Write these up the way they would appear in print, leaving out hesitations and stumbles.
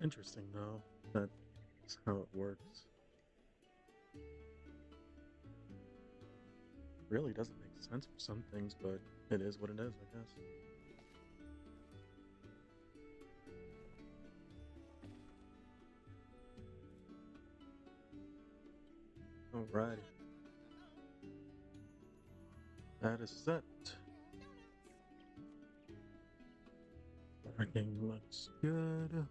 Interesting, though. That's how it works. Really doesn't make sense for some things, but it is what it is, I guess. Alrighty. That is set. Everything looks good.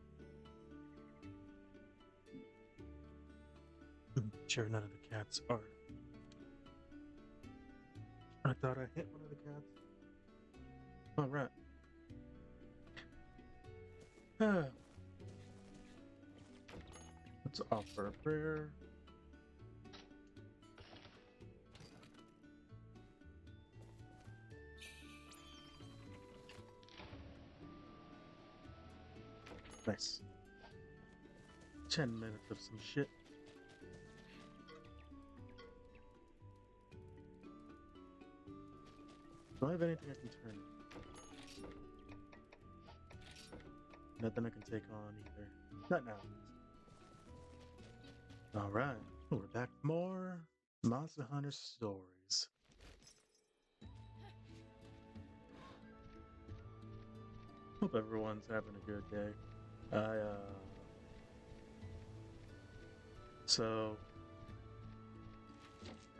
Sure, none of the cats are. I thought I hit one of the cats. Alright. Ah, let's offer a prayer. Nice. 10 minutes of some shit. Do I have anything I can turn? Nothing I can take on either. Not now. Alright. We're back for more Monster Hunter stories. Hope everyone's having a good day. So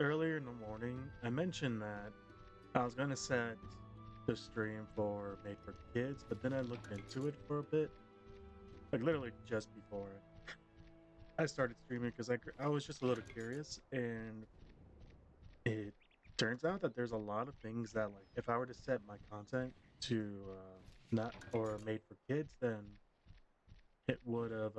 earlier in the morning, I mentioned that I was gonna set the stream for Made for Kids, but then I looked into it for a bit, like literally just before I started streaming because I was just a little curious, and it turns out that there's a lot of things that like if I were to set my content to not or Made for Kids, then it would have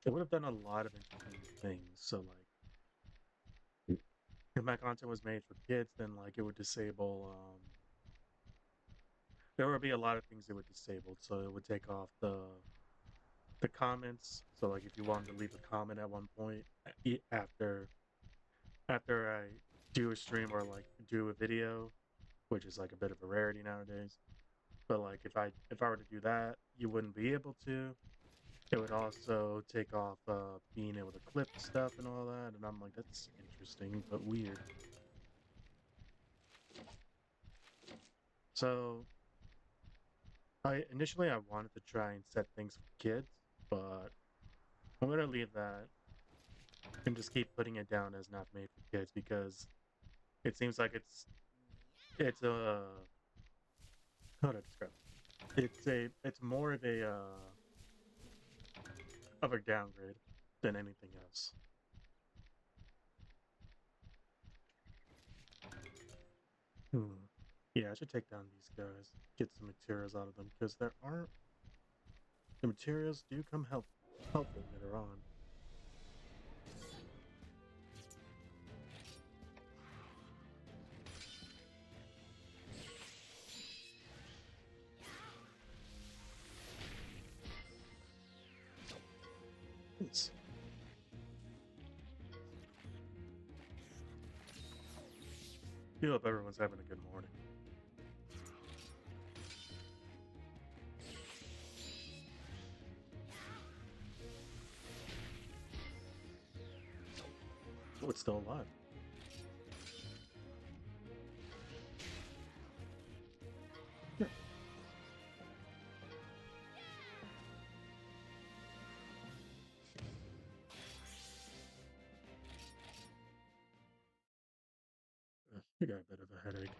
it would have done a lot of interesting things. So like if my content was made for kids, then like it would disable there would be a lot of things it would disable. So it would take off the comments. So like if you wanted to leave a comment at one point after I do a stream or like do a video, which is like a bit of a rarity nowadays. But like if I were to do that, you wouldn't be able to. It would also take off being able to clip stuff and all that, and I'm like, that's interesting but weird. So I wanted to try and set things for kids, but I'm gonna leave that and just keep putting it down as not made for kids because it seems like it's a how to describe it? It's more of a downgrade than anything else. Hmm. Yeah, I should take down these guys, get some materials out of them because there aren't the materials do come helpful later on. Nice. I hope everyone's having a good morning. Oh, it's still alive. Yeah. You got a bit of a headache.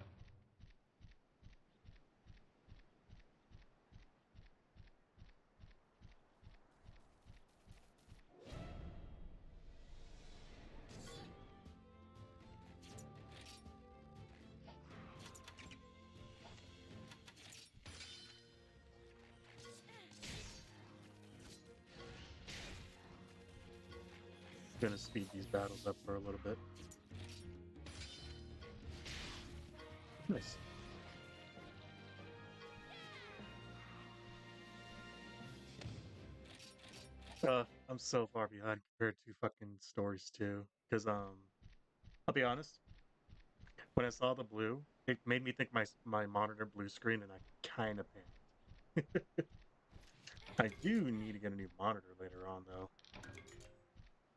Gonna speed these battles up for a little bit. Nice. I'm so far behind compared to fucking stories too. Because I'll be honest. When I saw the blue, it made me think my monitor blue screen, and I kind of panicked. I do need to get a new monitor later on though,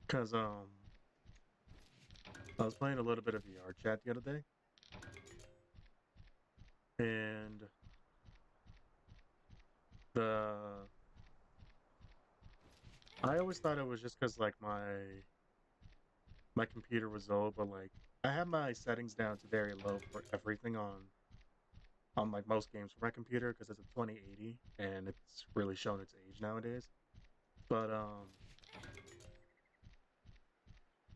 because I was playing a little bit of VR chat the other day, and the I always thought it was just because like my computer was old, but like I have my settings down to very low for everything on like most games for my computer because it's a 2080 and it's really shown its age nowadays. But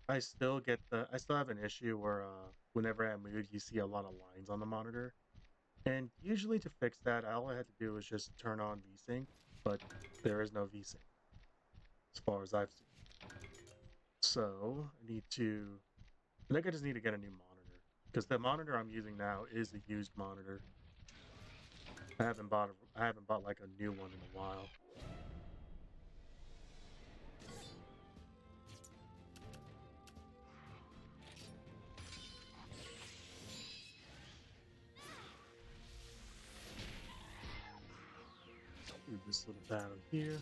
I still have an issue where whenever I move you see a lot of lines on the monitor. And usually to fix that, all I had to do was just turn on VSync, but there is no VSync as far as I've seen. So I think I just need to get a new monitor because the monitor I'm using now is a used monitor. I haven't bought like a new one in a while. Do this little battle here.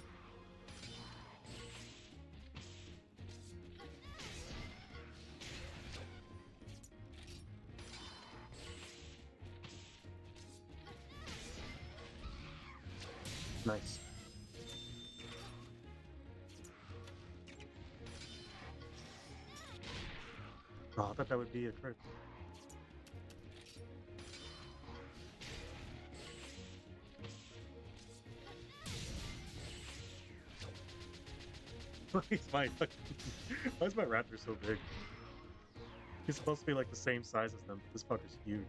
Nice. Oh, I thought that would be a crit. Why is why is my raptor so big? He's supposed to be like the same size as them. This fucker's huge.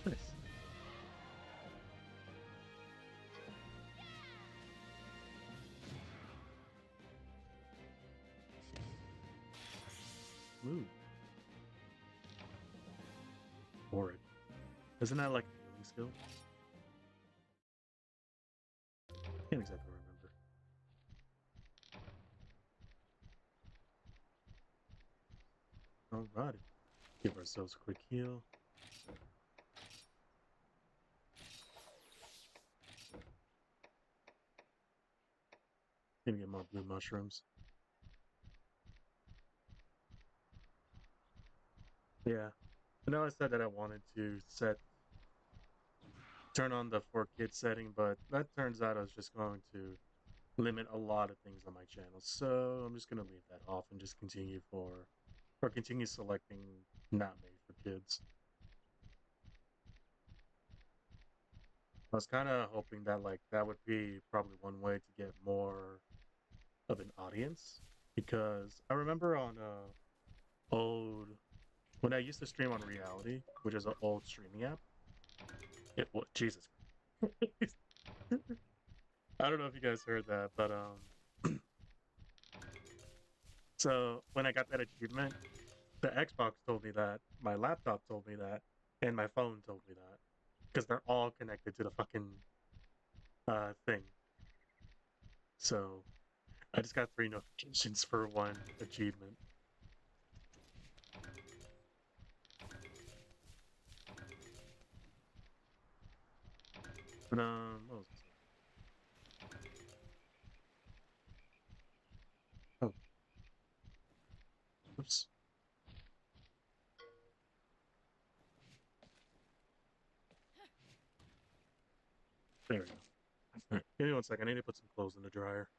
Nice. Ooh. Horrid. Isn't that like a healing skill? Can't exactly remember. Alrighty. Give ourselves a quick heal. Gonna get more blue mushrooms. Yeah. I know I said that I wanted to turn on the 4 kids setting, but that turns out I was just going to limit a lot of things on my channel. So I'm just gonna leave that off and just continue selecting not made for kids. I was kind of hoping that like that would be probably one way to get more of an audience because I remember on old when I used to stream on Reality, which is an old streaming app. It was Jesus. I don't know if you guys heard that, but so when I got that achievement, the Xbox told me that, my laptop told me that, and my phone told me that because they're all connected to the fucking thing. So I just got 3 notifications for one achievement. But what was this? Oh, oops. There we go. Alright, give me 1 second. I need to put some clothes in the dryer.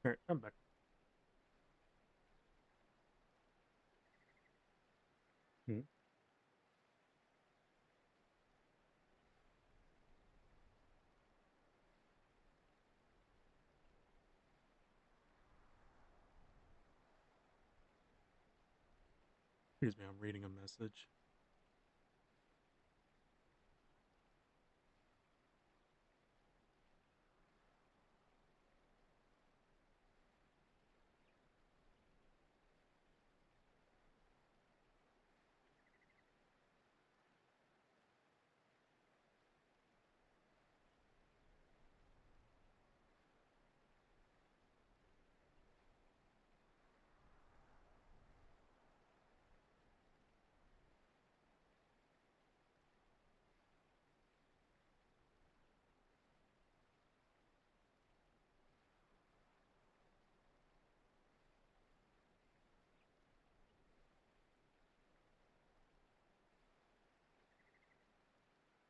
Alright, I'm back. Hmm. Excuse me, I'm reading a message.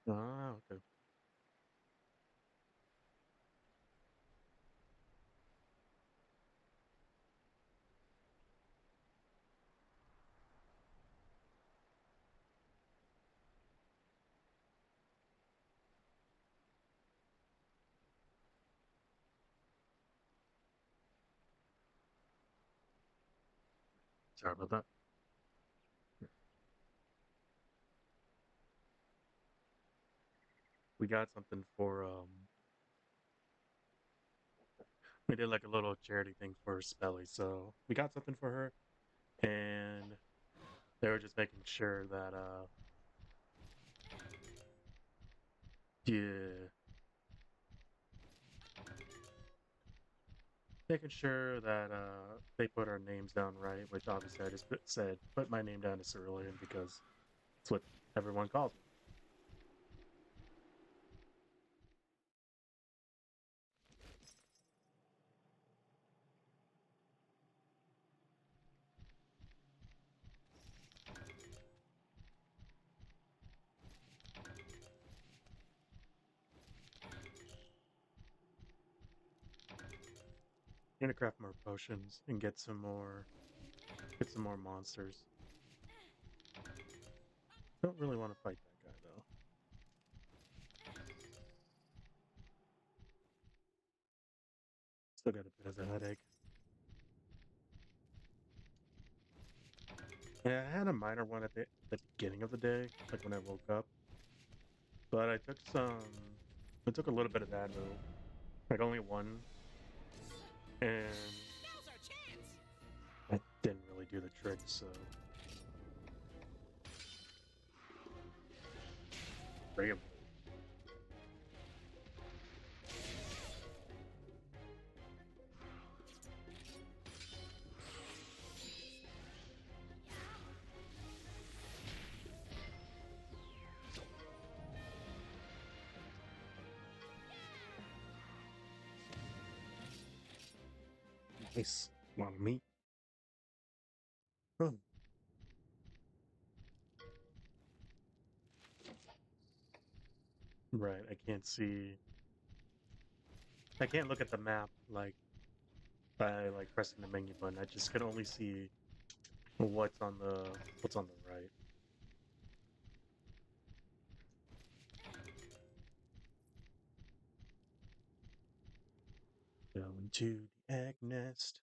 Ah, okay. Sorry about that. We got something for we did like a little charity thing for Spelly, so we got something for her, and they were just making sure that yeah, making sure that they put our names down right, which obviously I just said put my name down as Cerulean because it's what everyone calls me. I'm gonna craft more potions and get some more monsters. Don't really want to fight that guy though. Still got a bit of a headache. Yeah, I had a minor one at the beginning of the day, like when I woke up. But I took a little bit of that move, like only one, and I didn't really do the trick, so bring him. Nice. A lot of meat. Oh, right, I can't look at the map like by like pressing the menu button. I just can only see what's on the right. Going to the egg nest.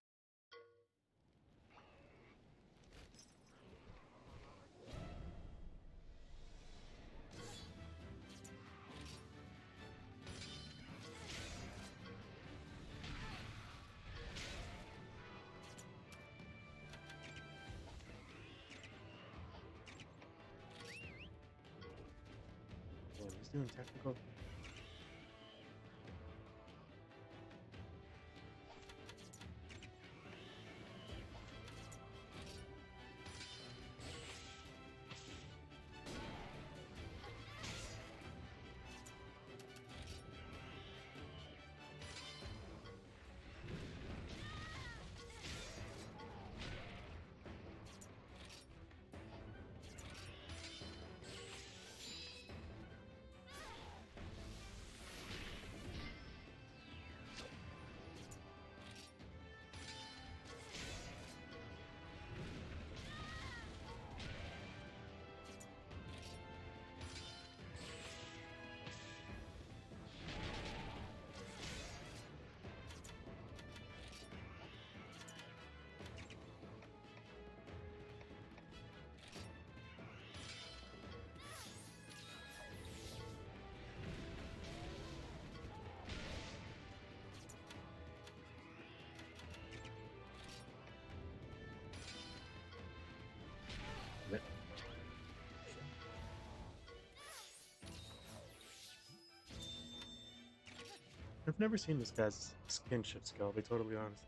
Oh, he's doing technical. I've never seen this guy's skinship skill, I'll be totally honest.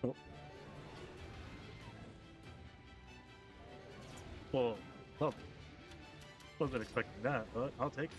Oh, well, wasn't expecting that, but I'll take it.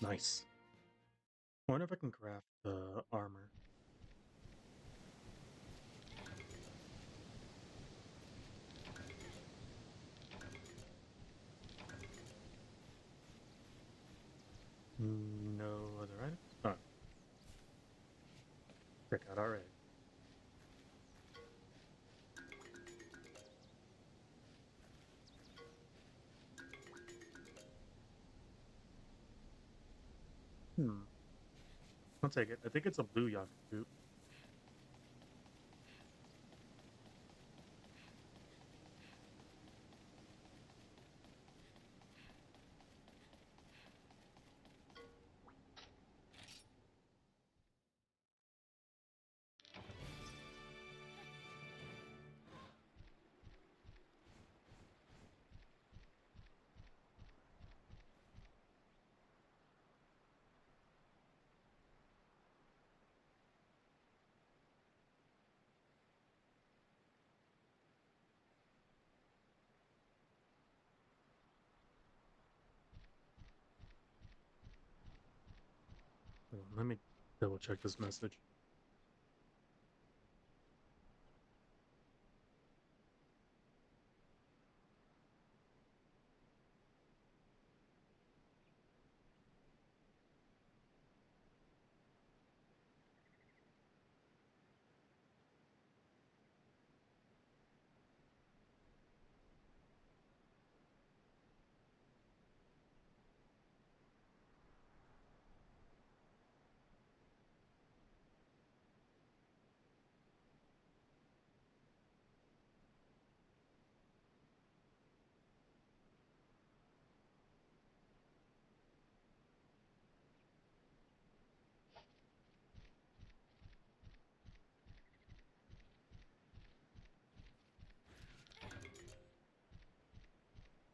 Nice. I wonder if I can craft the armor. No other items? Oh, check out already. Hmm. I'll take it. I think it's a blue Yakut. Let me double check this message.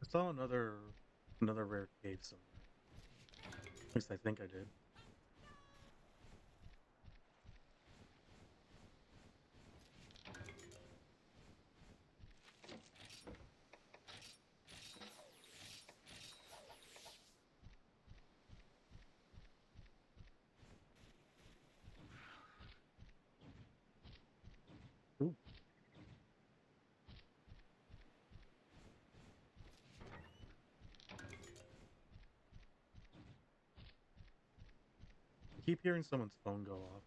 I saw another rare cave somewhere. At least I think I did. Ooh. I keep hearing someone's phone go off,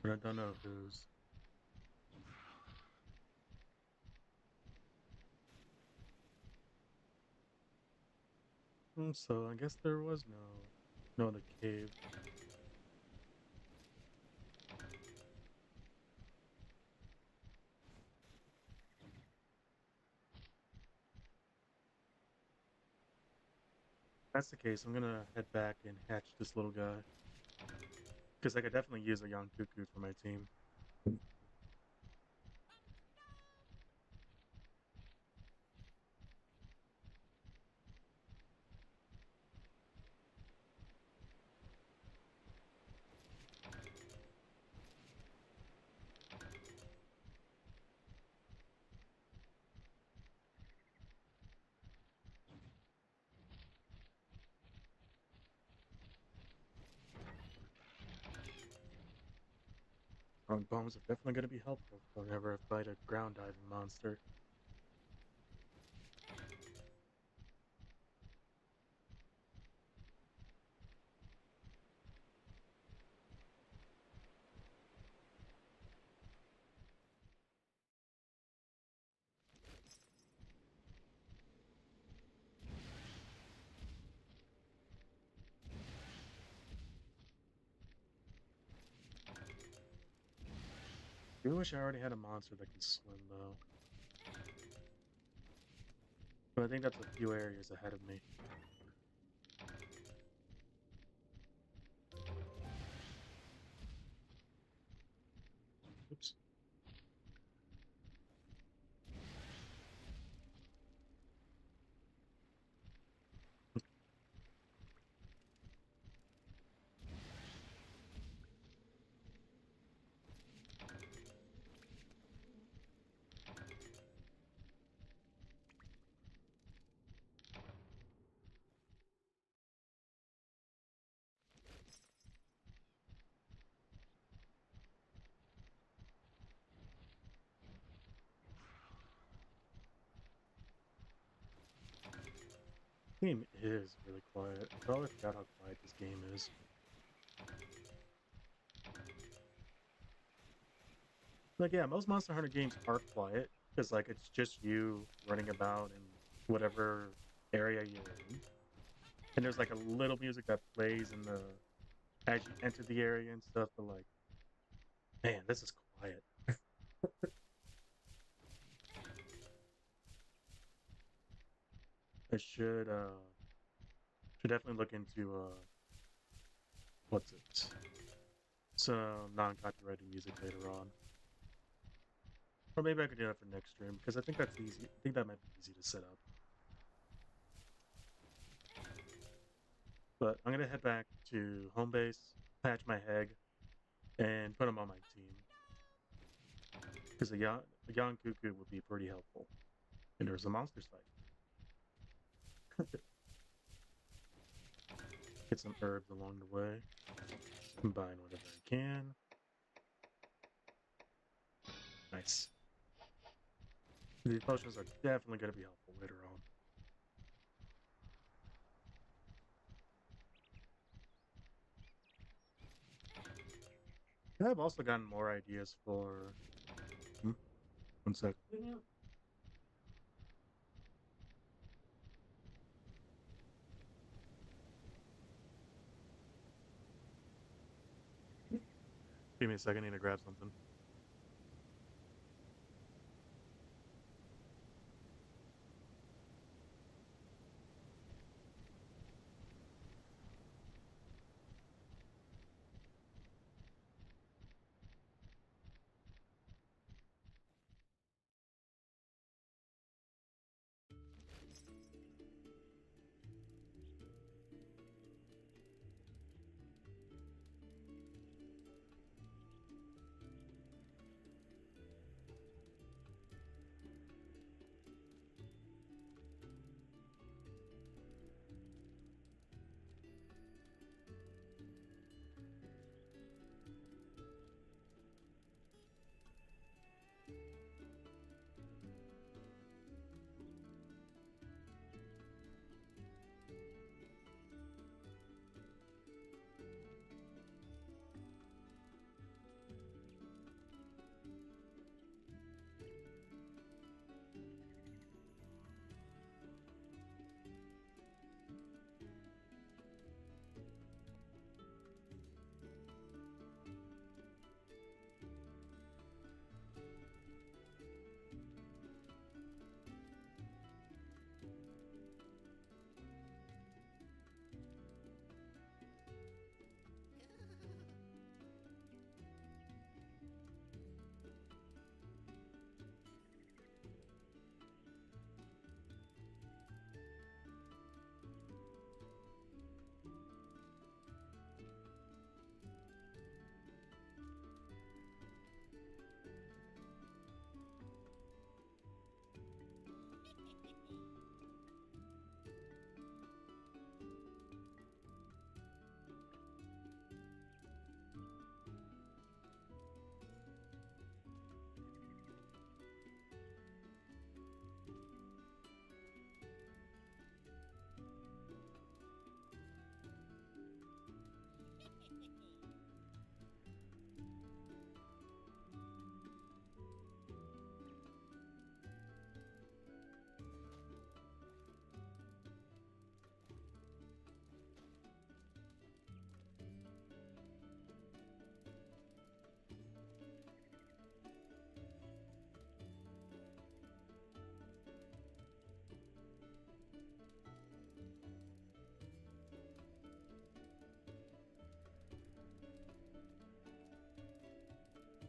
but I don't know whose. So I guess there was no other cave. that's the case, I'm gonna head back and hatch this little guy. Because I could definitely use a young cuckoo for my team. Bombs are definitely going to be helpful whenever I fight a ground diving monster. I wish I already had a monster that can swim, though. But I think that's a few areas ahead of me. Oops. Game is really quiet. I totally forgot how quiet this game is. Like, yeah, most Monster Hunter games are quiet, because, like, it's just you running about in whatever area you're in. And there's, like, a little music that plays in the as you enter the area and stuff, but, like, man, this is quiet. I should definitely look into, what's it? Some non-copyrighted music later on. Or maybe I could do that for next stream, because I think that's easy. I think that might be easy to set up. But I'm gonna head back to home base, patch my Heg, and put him on my team. Because a young cuckoo would be pretty helpful. And there's a monsters fight. Get some herbs along the way. Combine whatever I can. Nice. These potions are definitely going to be helpful later on. And I've also gotten more ideas for... One sec. Give me a second, I need to grab something.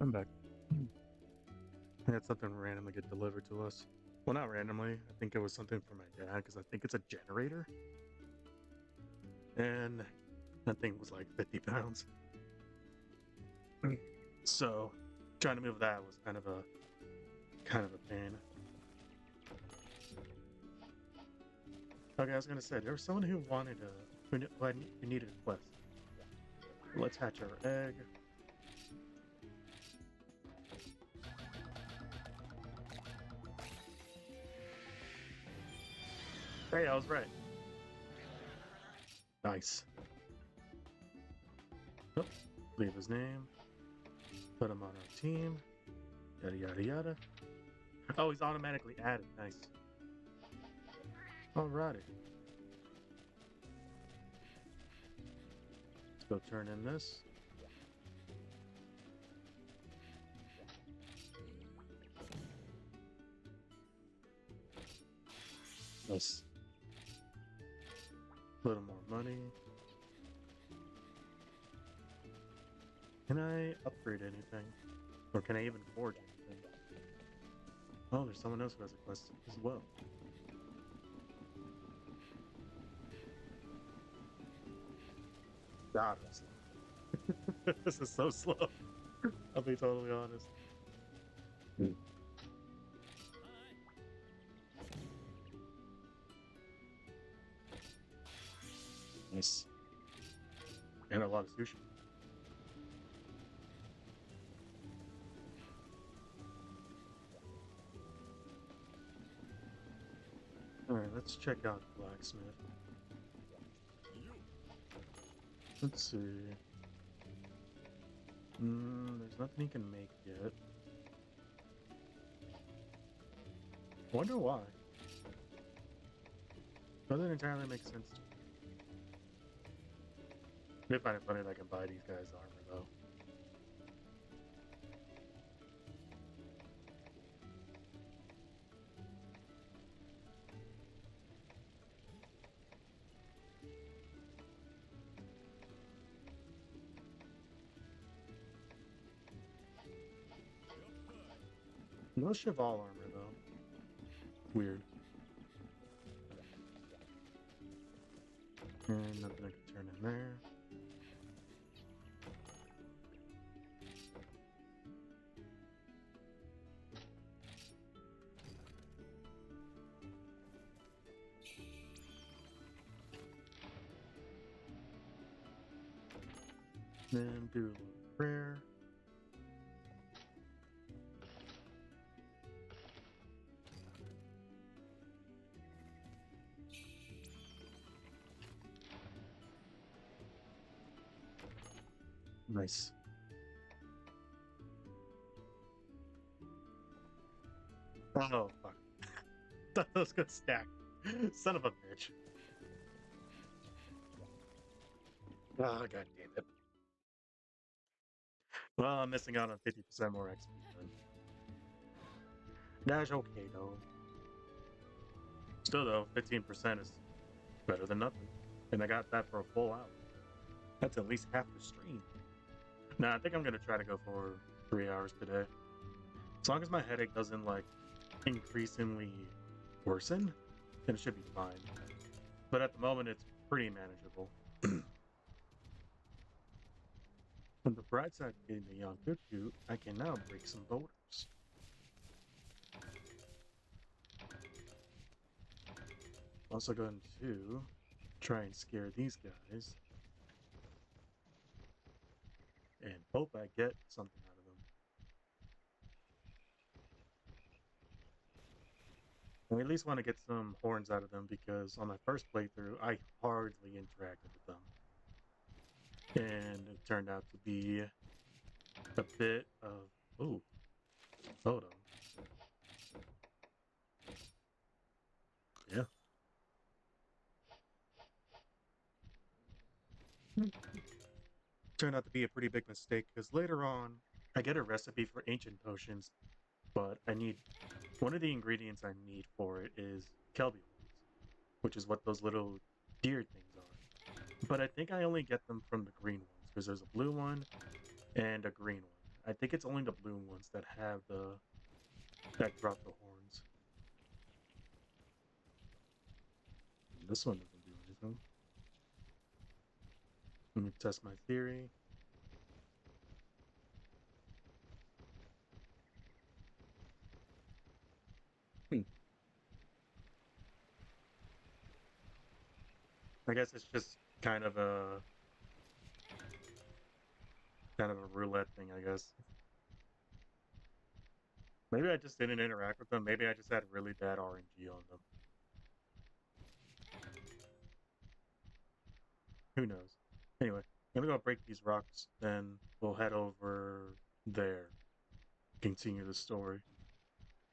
I'm back. I had something randomly get delivered to us. Well, not randomly. I think it was something for my dad because I think it's a generator. And that thing was like 50 pounds. So trying to move that was kind of a pain. Okay, I was gonna say there was someone who wanted who needed a quest. Let's hatch our egg. Hey, I was right. Nice. Oh, leave his name. Put him on our team. Yada yada yada. Oh, he's automatically added. Nice. Alrighty. Let's go turn in this. Nice. A little more money. Can I upgrade anything? Or can I even forge anything? Oh, there's someone else who has a quest as well. God, I'm slow. This is so slow. I'll be totally honest. Nice. And a lot of sushi. Alright, let's check out the blacksmith. Let's see. There's nothing he can make yet. Wonder why. Doesn't entirely make sense. I find it funny that I can buy these guys' armor though. No Cheval armor though. Weird. And nothing I can turn in there. Then do a little prayer. Nice. Oh, fuck. Thought that was gonna stack. Son of a bitch. Oh, god damn it. Well, I'm missing out on 50% more XP then. That's okay though. Still though, 15% is better than nothing. And I got that for a full hour. That's at least half the stream. Nah, I think I'm gonna try to go for 3 hours today. As long as my headache doesn't like increasingly worsen, then it should be fine. But at the moment it's pretty manageable. On the bright side of getting the young cuckoo, I can now break some boulders. Also going to try and scare these guys. And hope I get something out of them. I at least want to get some horns out of them because on my first playthrough, I hardly interacted with them. And it turned out to be a bit of... Ooh. Hold on. Yeah. Turned out to be a pretty big mistake because later on, I get a recipe for ancient potions, but I need... One of the ingredients I need for it is Kelby horns, which is what those little deer things are. But I think I only get them from the green ones because there's a blue one and a green one. I think it's only the blue ones that have that drop the horns. This one doesn't do anything. Let me test my theory. I guess it's just kind of a roulette thing, I guess. Maybe I just didn't interact with them. Maybe I just had really bad RNG on them. Who knows? Anyway, I'm gonna go break these rocks, then we'll head over there, continue the story.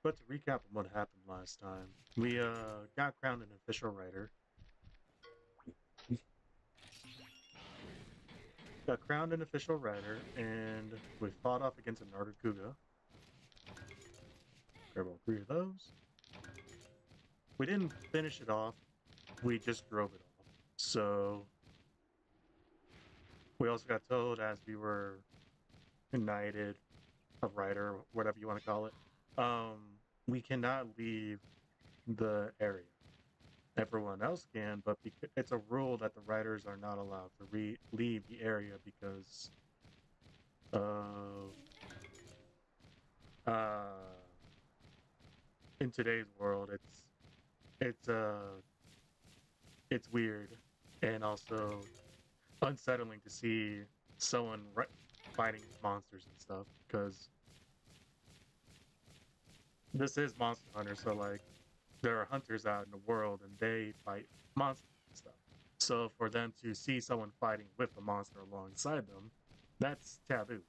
But to recap on what happened last time, we got crowned an official writer. Got crowned an official writer, and we fought off against a Nargacuga. Grab all 3 of those. We didn't finish it off, we just drove it off. So we also got told as we were knighted, a writer, whatever you want to call it, we cannot leave the area. Everyone else can, but it's a rule that the writers are not allowed to leave the area because in today's world, it's weird and also unsettling to see someone fighting monsters and stuff, because this is Monster Hunter, so like there are hunters out in the world and they fight monsters and stuff. So for them to see someone fighting with a monster alongside them, that's taboo.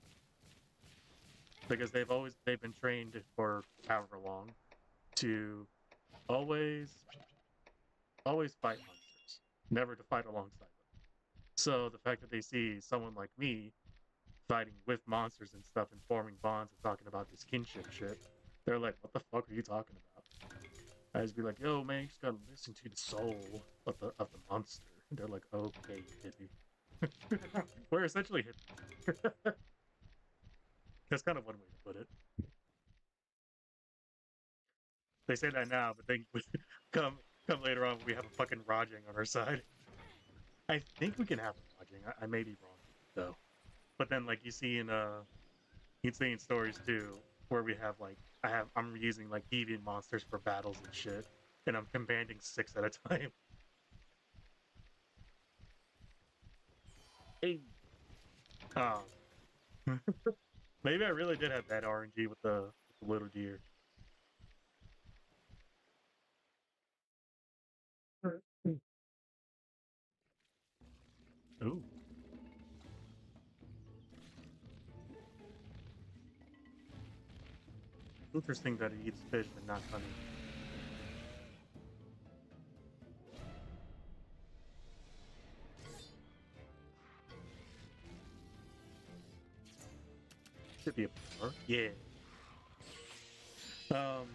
Because they've been trained for however long to always fight monsters, never to fight alongside them. So the fact that they see someone like me fighting with monsters and stuff and forming bonds and talking about this kinship shit, they're like, what the fuck are you talking about? I just be like, yo, man, you just gotta listen to the soul of the monster. And they're like, okay, hippie. We're essentially hippies. That's kind of one way to put it. They say that now, but then come come later on, we have a fucking Rajang on our side. I think we can have a Rajang. I may be wrong though. But then, like you'd see in stories too, where we have like I'm using like deviant monsters for battles and shit, and I'm commanding 6 at a time. Hey. Um, maybe I really did have bad RNG with the little deer. Ooh, interesting that it eats fish but not honey. Could be a power. Yeah. Um,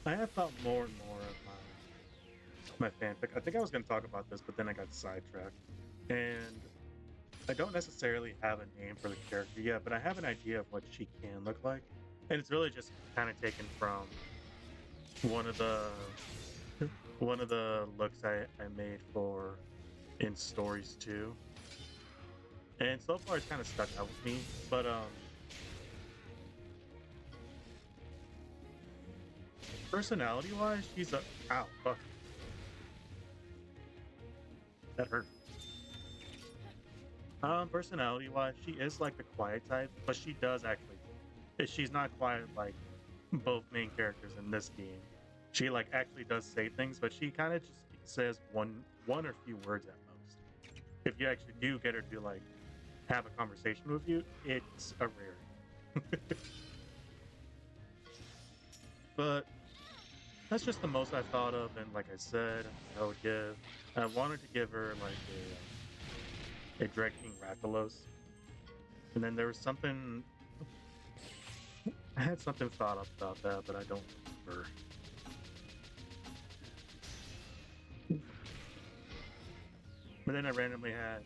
I have thought more and more of my fanfic. I think I was going to talk about this, but then I got sidetracked. And I don't necessarily have a name for the character yet, but I have an idea of what she can look like. And it's really just kind of taken from one of the looks I made for in stories too. And so far it's kind of stuck out with me. But personality wise, she's a ow fuck. That hurt. Personality wise, she is like the quiet type, but she does actually. She's not quiet like both main characters in this game. She like actually does say things, but she kind of just says one or few words at most. If you actually do get her to like have a conversation with you, it's a rarity. But that's just the most I thought of, and like I said, I wanted to give her like a Dread King Rathalos, and then there was something I had something thought up about that, but I don't remember. But then I randomly had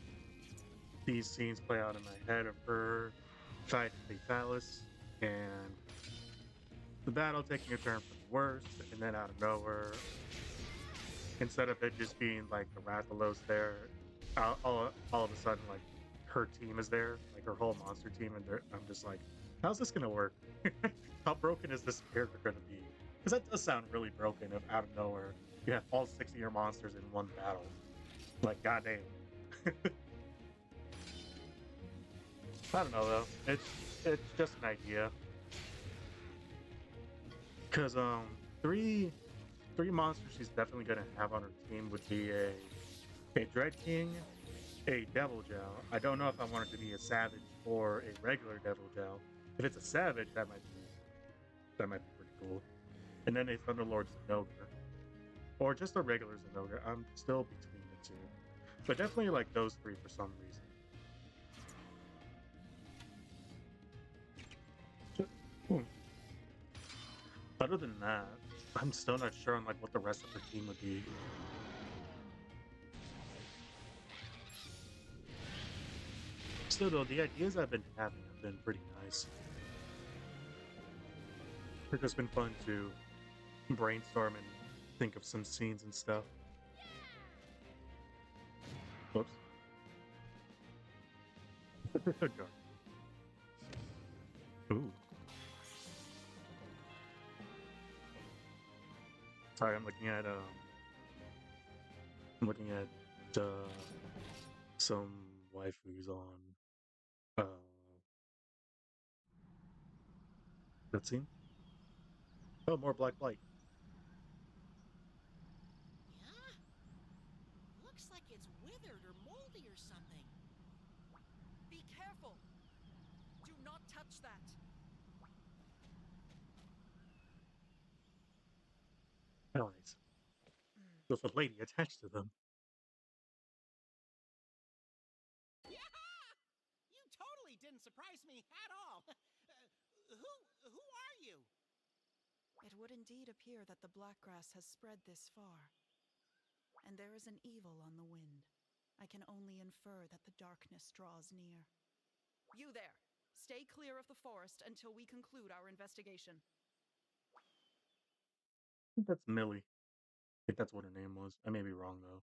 these scenes play out in my head of her fight Fatalis, and the battle taking a turn for the worse, and then out of nowhere, instead of it just being like the Rathalos there, all of a sudden, like, her team is there, like her whole monster team, and I'm just like, how's this gonna work? How broken is this character gonna be? Because that does sound really broken if out of nowhere you have all 60 of your monsters in one battle. Like, goddamn. I don't know though. It's just an idea. Cause three monsters she's definitely gonna have on her team would be a Dread King, a Devil Jow. I don't know if I want it to be a Savage or a regular Devil Jow. If it's a Savage, that might be pretty cool. And then a Thunderlord Zenogre. Or just a regular Zenogre. I'm still between the two. But definitely like those three for some reason. Hmm. Other than that, I'm still not sure on like what the rest of her team would be. Still though, the ideas I've been having have been pretty nice. It's just been fun to brainstorm and think of some scenes and stuff. Whoops. Ooh. Sorry, I'm looking at some waifus on uh that scene. Oh, more Black Light. Yeah? Looks like it's withered or moldy or something. Be careful! Do not touch that! Nice. With a lady attached to them. Yeah! You totally didn't surprise me at all. Who are you? It would indeed appear that the black grass has spread this far. And there is an evil on the wind. I can only infer that the darkness draws near. You there! Stay clear of the forest until we conclude our investigation. I think that's Millie. I think that's what her name was. I may be wrong though.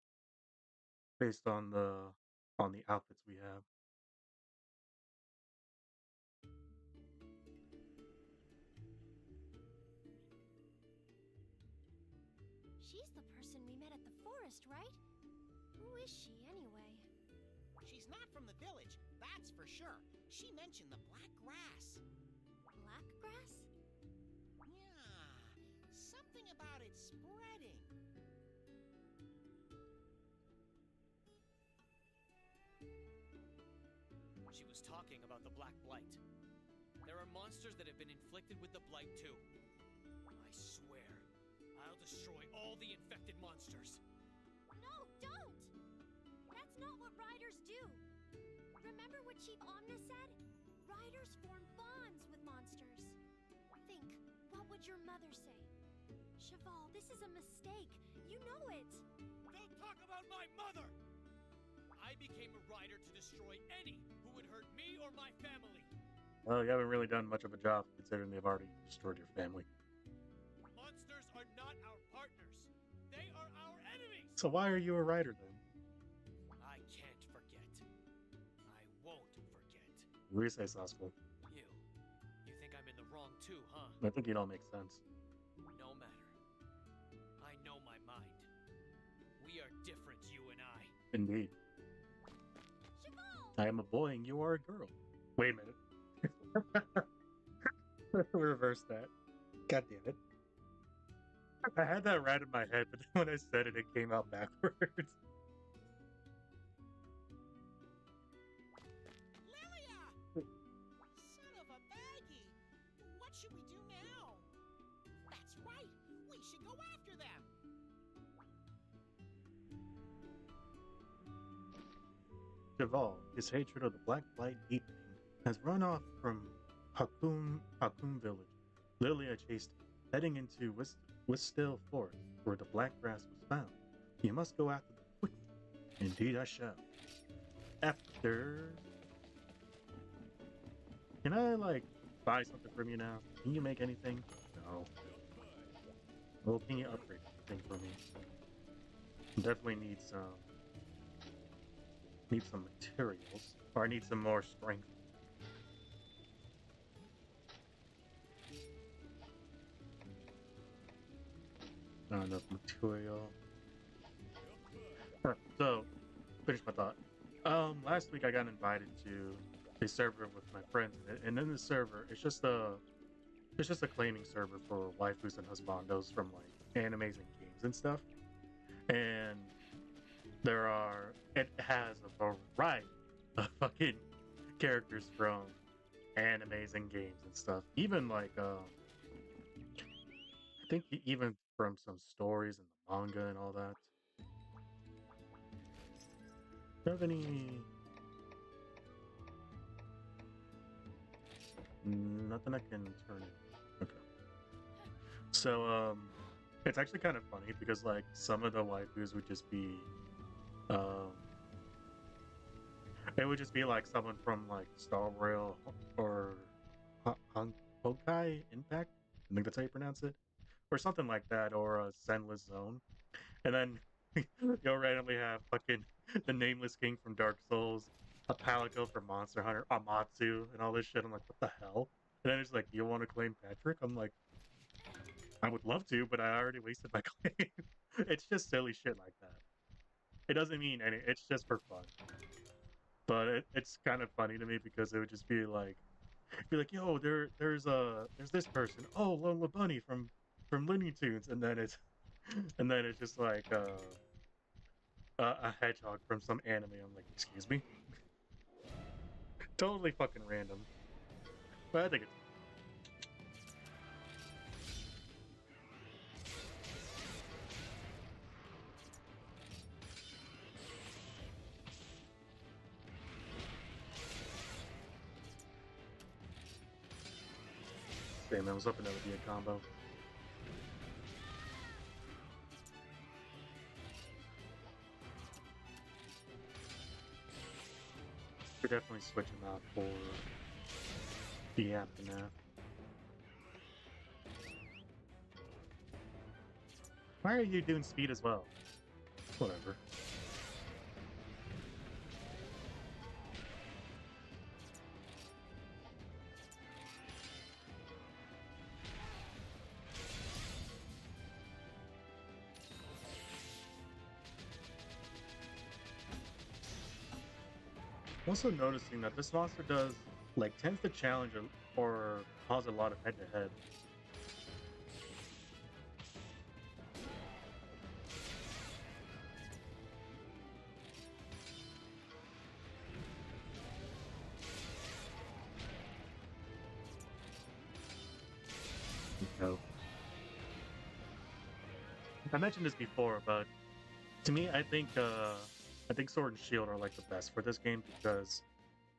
Based on the outfits we have. She's the person we met at the forest, right? Who is she, anyway? She's not from the village, that's for sure. She mentioned the black grass. Black grass? Yeah, something about it spreading. She was talking about the Black Blight. There are monsters that have been inflicted with the Blight too. I swear, I'll destroy all the infected monsters. No, don't! That's not what riders do. Remember what Chief Omna said? Riders form bonds with monsters. Think, what would your mother say? Cheval, this is a mistake. You know it. Don't talk about my mother! I became a rider to destroy any who would hurt me or my family. Well, you haven't really done much of a job considering they've already destroyed your family. Monsters are not our partners. They are our enemies! So why are you a writer then? I can't forget. I won't forget. What do you say, Saskia? You think I'm in the wrong too, huh? I think it all makes sense. No matter. I know my mind. We are different, you and I. Indeed. Cheval! I am a boy and you are a girl. Wait a minute. Reverse that. God damn it. I had that right in my head, but then when I said it, it came out backwards. Lilia! Son of a baggie! What should we do now? That's right! We should go after them! Cheval, his hatred of the Black Blight deepening, has run off from Hakum village. Lilia chased him, heading into Wistil Forest, where the black grass was found. You must go after them quickly. Indeed I shall. After... Can I like buy something from you now? Can you make anything? No. Well, can you upgrade anything for me? Definitely need some materials, or I need some more strength. Not enough material. Huh, so, finish my thought. Last week I got invited to a server with my friends, and in the server, it's just a claiming server for waifus and husbandos from like animes and games and stuff. And it has a variety of fucking characters from animes and games and stuff. Even like I think even from some stories and the manga and all that. Do you have any? Nothing I can turn in. Okay. So it's actually kind of funny because like some of the waifus would just be um it would just be like someone from like Star Rail or Honkai Impact. I think that's how you pronounce it, or something like that, or a Zenless Zone. And then you'll randomly have fucking the Nameless King from Dark Souls, a Palico from Monster Hunter, Amatsu, and all this shit. I'm like, what the hell? And then it's like, you want to claim Patrick? I'm like, I would love to, but I already wasted my claim. It's just silly shit like that. It doesn't mean any. It's just for fun. But it's kind of funny to me because it would just be like, yo, there's this person. Oh, Lola Bunny from Looney Tunes, and then it's just like a hedgehog from some anime. I'm like, excuse me, totally fucking random. But I think it's damn. I was hoping that would be a combo. We're definitely switching out for the aftermath. Why are you doing speed as well? Whatever. Also noticing that this monster does like tends to challenge or cause a lot of head to head. No. I mentioned this before, but to me, I think Sword and Shield are like the best for this game because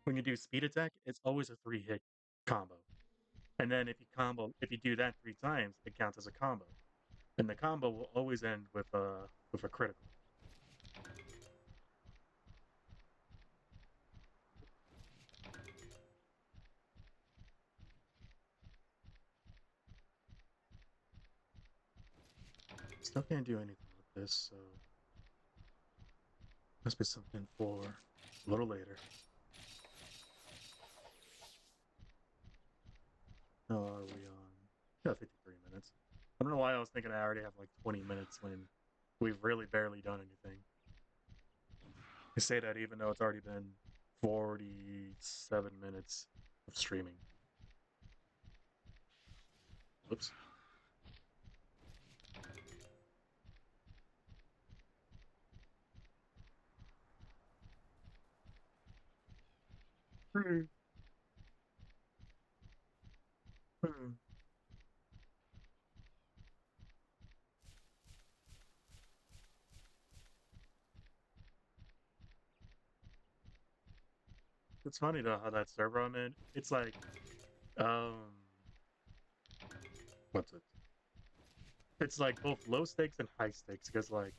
when you do speed attack, it's always a 3-hit combo. And then if you do that 3 times, it counts as a combo. And the combo will always end with a critical. Still can't do anything with this, so must be something for a little later. How are we on? Yeah, 53 minutes. I don't know why I was thinking I already have like 20 minutes when we've really barely done anything. I say that even though it's already been 47 minutes of streaming. Oops. Hmm. Hmm. It's funny though how that server I'm in, it's like, um, what's it? It's like both low stakes and high stakes because like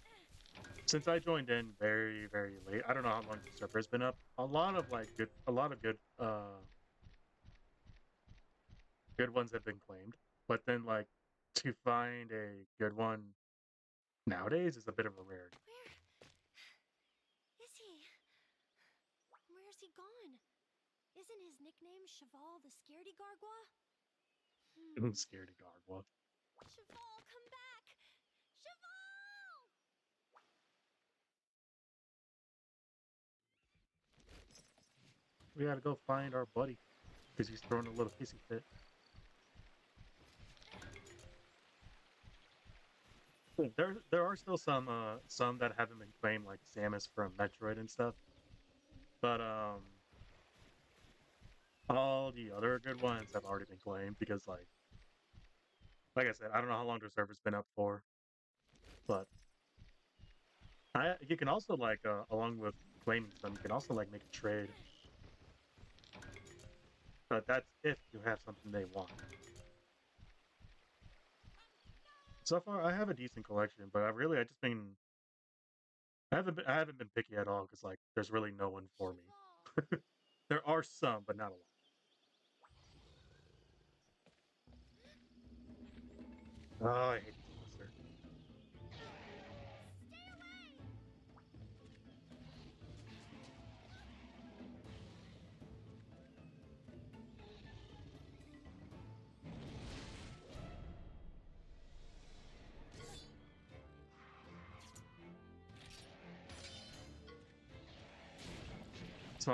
since I joined in very very late, I don't know how long the server has been up. A lot of good good ones have been claimed. But then, like, to find a good one nowadays is a bit of a rarity. Where is he? Where's he gone? Isn't his nickname Cheval the Scaredy Gargoyle? I'm scared of Gargoyle. Cheval, come back! Cheval! We gotta go find our buddy because he's throwing a little hissy fit. There are still some that haven't been claimed, like Samus from Metroid and stuff. But all the other good ones have already been claimed because like I said, I don't know how long the server's been up for, but you can also like along with claiming some, you can also like make a trade. But that's if you have something they want. So far, I have a decent collection, but I just been I haven't been picky at all because like there's really no one for me. Cheval! There are some, but not a lot. Oh, I hate this monster.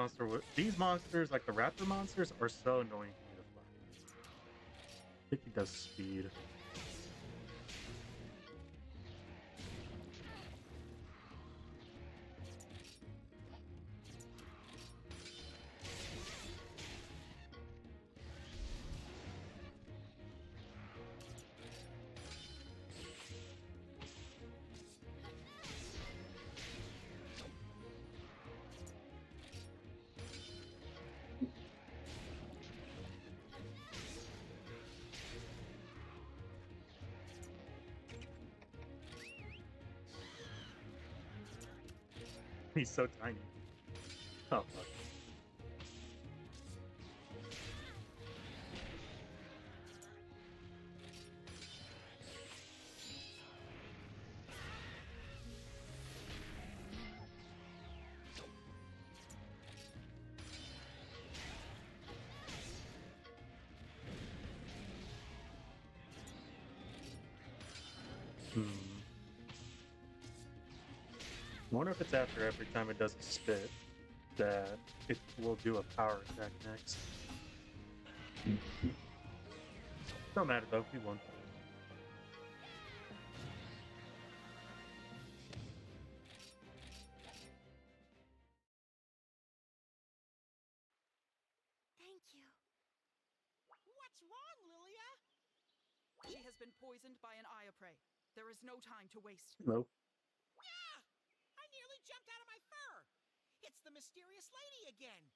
Stay away! These monsters, like the raptor monsters, are so annoying for me to fight. I think he does speed. He's so tiny. Oh fuck. Hmm. I wonder if it's after every time it does a spit that it will do a power attack next. Don't matter though, we won. Thank you. What's wrong, Lilia? She has been poisoned by an Iapre. There is no time to waste. Nope. Yeah! I nearly jumped out of my fur! It's the mysterious lady again!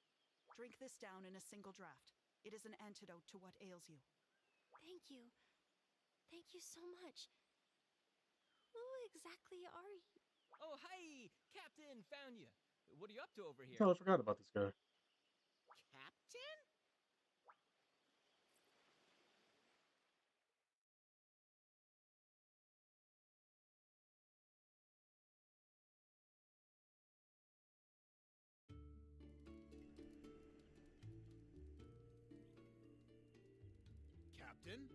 Drink this down in a single draft. It is an antidote to what ails you. Thank you. Thank you so much. Who exactly are you? Oh, hi! Captain, found you. What are you up to over here? Oh, I forgot about this guy. Captain? Captain?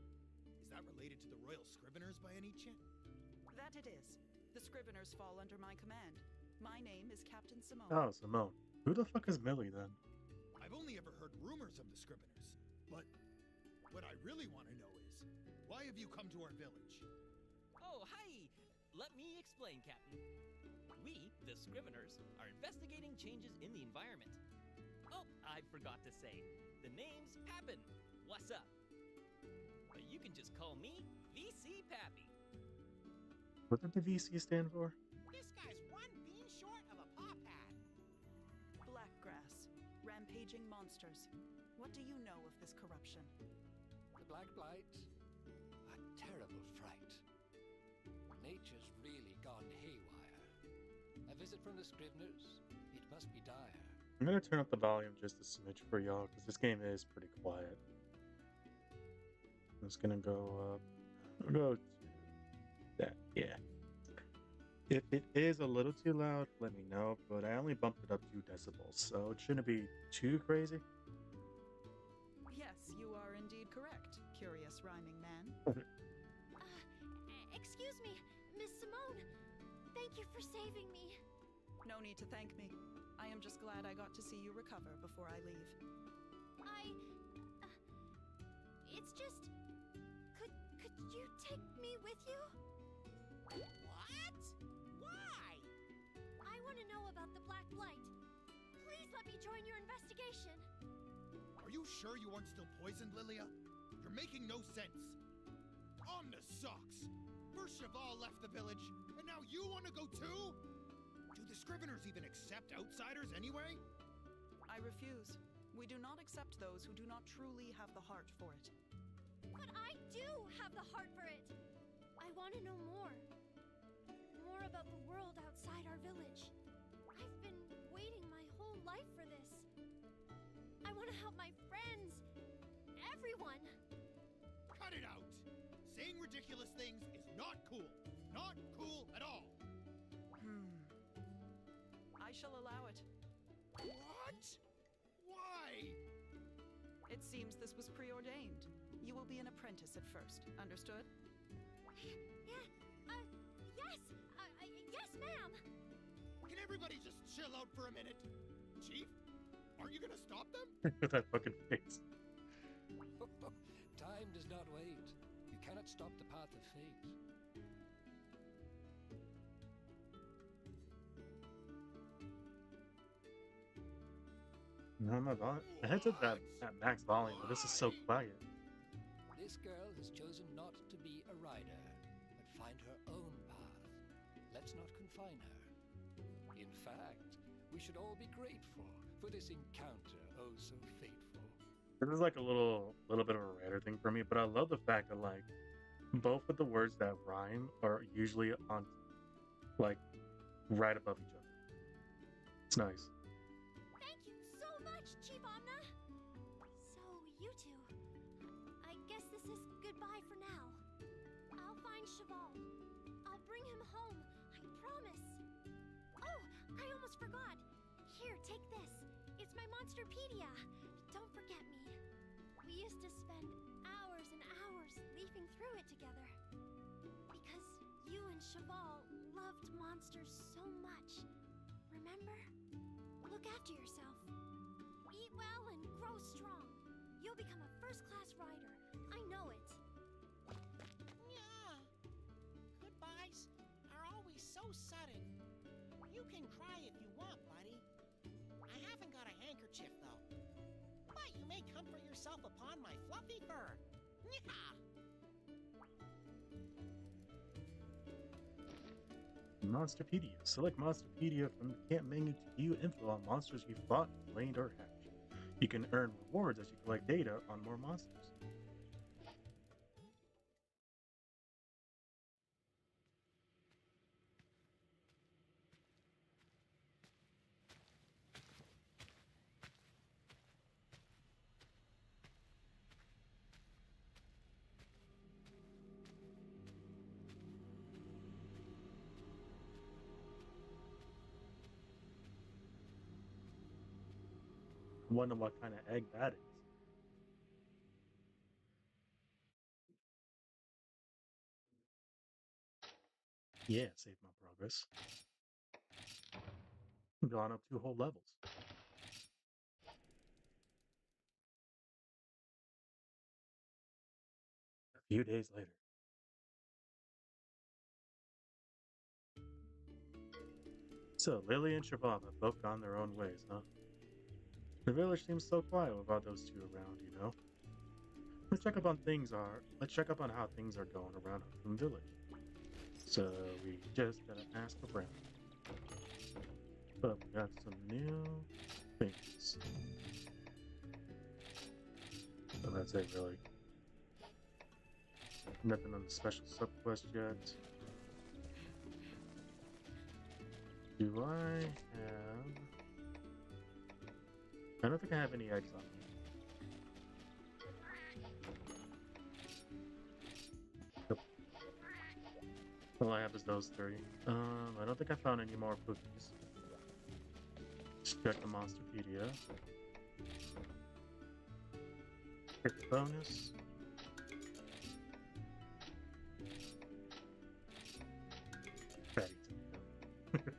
Is that related to the Royal Scriveners by any chance? That it is. The Scriveners fall under my command. My name is Captain Simone. Oh, Simone. Who the fuck is Millie then? I've only ever heard rumors of the Scriveners, but what I really want to know is, why have you come to our village? Oh, hi! Let me explain, Captain. We, the Scriveners, are investigating changes in the environment. Oh, I forgot to say, the name's Pappin. What's up? But you can just call me VC Pappy. What did the VC stand for? This guy's one bean short of a paw pad. Blackgrass. Rampaging monsters. What do you know of this corruption? The Black Blight? A terrible fright. Nature's really gone haywire. A visit from the Scriveners? It must be dire. I'm gonna turn up the volume just a smidge for y'all because this game is pretty quiet. I'm just gonna go up. I'll go to that. Yeah. If it is a little too loud, let me know. But I only bumped it up 2 decibels, so it shouldn't be too crazy. Yes, you are indeed correct, curious rhyming man. Excuse me, Miss Simone. Thank you for saving me. No need to thank me. I am just glad I got to see you recover before I leave. It's just... Could you take me with you? What? Why? I want to know about the Black Blight. Please let me join your investigation. Are you sure you aren't still poisoned, Lilia? You're making no sense. Omnis sucks. First Cheval left the village, and now you want to go too? Do the Scriveners even accept outsiders anyway? I refuse. We do not accept those who do not truly have the heart for it. But I do have the heart for it. I want to know more. More about the world outside our village. I've been waiting my whole life for this. I want to help my friends. Everyone. Cut it out! Saying ridiculous things is not cool. Not cool at all. I shall allow it. What? Why? It seems this was preordained. You will be an apprentice at first. Understood? Yes. Yes, ma'am. Can everybody just chill out for a minute? Chief, aren't you gonna stop them? With that fucking face. Time does not wait. You cannot stop the path of fate. No, my headset's at max volume, but this is so quiet. This girl has chosen not to be a rider, but find her own path. Let's not confine her. In fact, we should all be grateful for this encounter, oh so fateful. This is like a little bit of a rare thing for me, but I love the fact that like both of the words that rhyme are usually on like right above each other. It's nice. Thank you so much, Chief Omna. So, you two. I guess this is goodbye for now. I'll find Cheval. I'll bring him home. I promise. Oh, I almost forgot. Here, take this. It's my Monsterpedia. Don't forget me. We used to spend hours and hours leafing through it together. Because you and Cheval loved monsters so much. Remember? Look after yourself. Eat well and grow strong. You'll become a first-class rider. I know it. Yeah. Goodbyes are always so sudden. You can cry if you want, buddy. I haven't got a handkerchief, though. But you may comfort yourself upon my fluffy fur. Yeah. Monsterpedia. Select Monsterpedia from the camp menu to view info on monsters you fought, slain, or hatched. You can earn rewards as you collect data on more monsters. Wonder what kind of egg that is. Yeah, saved my progress. Gone up 2 whole levels. A few days later. So, Lily and Cheval have both gone their own ways, huh? The village seems so quiet without those two around, you know? Let's check up on how things are going around Huffman Village. So we just gotta ask around. But we got some new things. So that's it, really. Nothing on the special sub-quest yet. Do I have... I don't think I have any eggs on me. All I have is those three. I don't think I found any more cookies. Just check the Monsterpedia. Pick the bonus. Fatty tomato.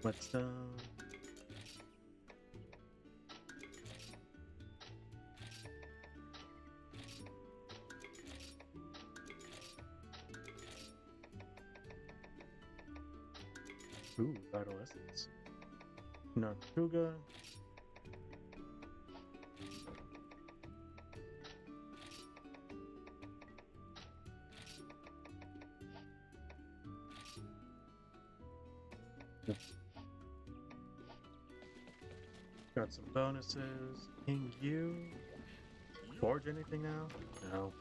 Whetstone. Ooh, Vital Essence. Narkuga. Got some bonuses. King Yu. Forge anything now? No.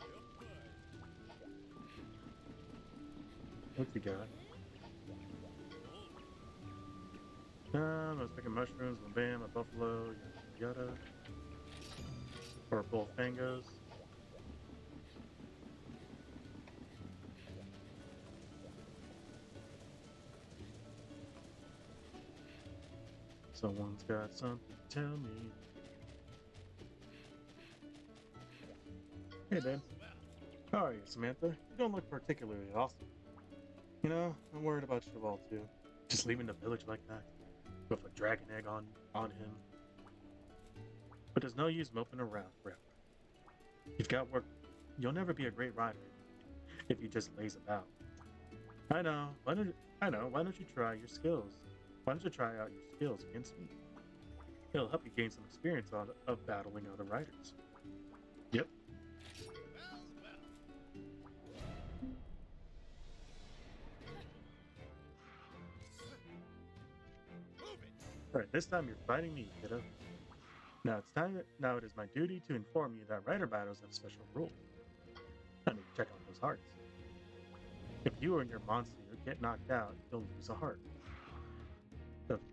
What you got? I was picking mushrooms, bam, a buffalo, yada yada. Purple fangos. Someone's got something to tell me. Hey, babe. How are you, Samantha? You don't look particularly awesome. You know, I'm worried about Cheval too. Just leaving the village like that, with a dragon egg on him. But there's no use moping around forever. You've got work. You'll never be a great rider if you just laze about. I know. Why don't you try your skills? Why don't you try out your skills against me? It'll help you gain some experience of battling other riders. Yep. Alright, this time you're fighting me, kiddo. Now it is my duty to inform you that rider battles have special rules. I mean, check out those hearts. If you and your monster get knocked out, you'll lose a heart.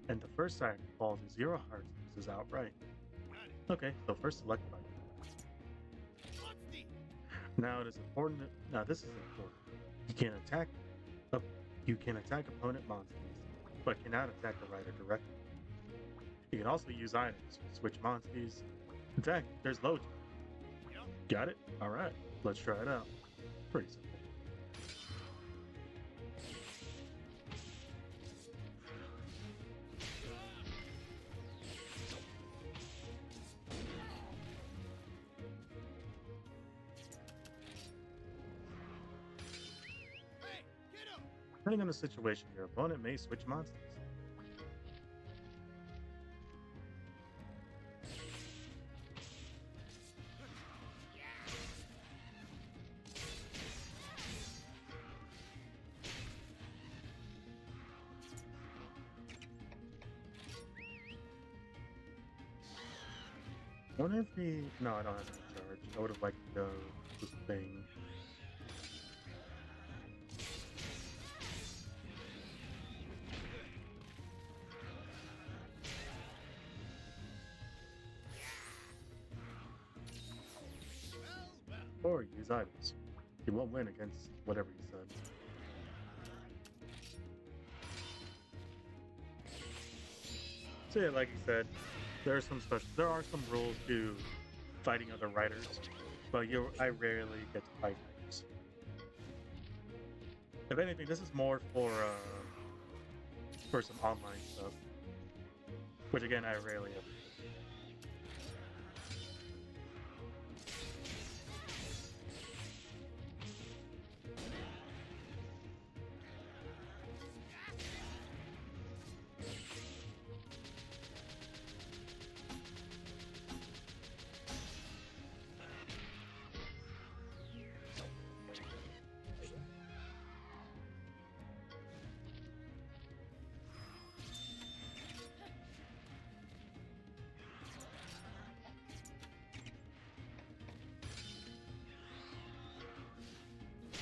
And the first side who falls to 0 hearts loses outright. Okay, so first select fight. Now it is important. Now this is important. You can attack opponent monsters, but cannot attack the rider directly. You can also use items, switch monsters. In fact, there's loads. Got it? Alright, let's try it out. Pretty simple. Depending on the situation, your opponent may switch monsters. I wonder if he... No, I don't have any charge. I would have liked to go this thing. Or use items. He won't win against whatever he said. So yeah, like you said, there are some rules to fighting other riders, but I rarely get to fight riders. If anything, this is more for some online stuff, which again I rarely ever do.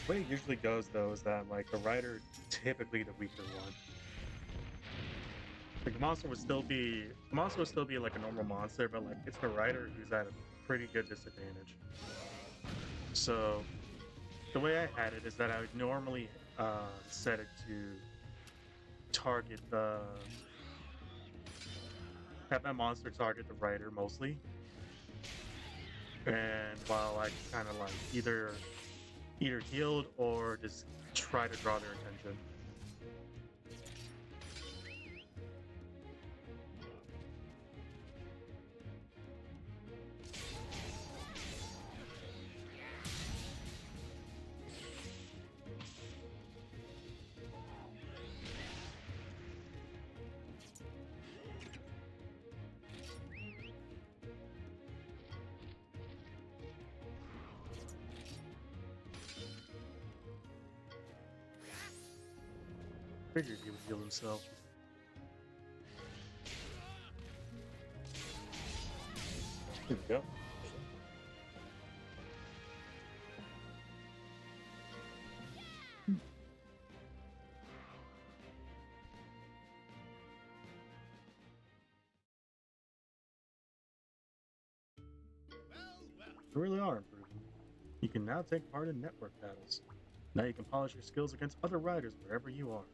The way it usually goes, though, is that like the rider typically the weaker one. Like the monster would still be like a normal monster, but like it's the rider who's at pretty good disadvantage. So the way I had it is that I would normally set it to target the have my monster target the rider mostly, and while I kind of like either healed or just try to draw their attention. Figured he would heal himself. Here we go. You really are improving. You can now take part in network battles. Now you can polish your skills against other riders wherever you are.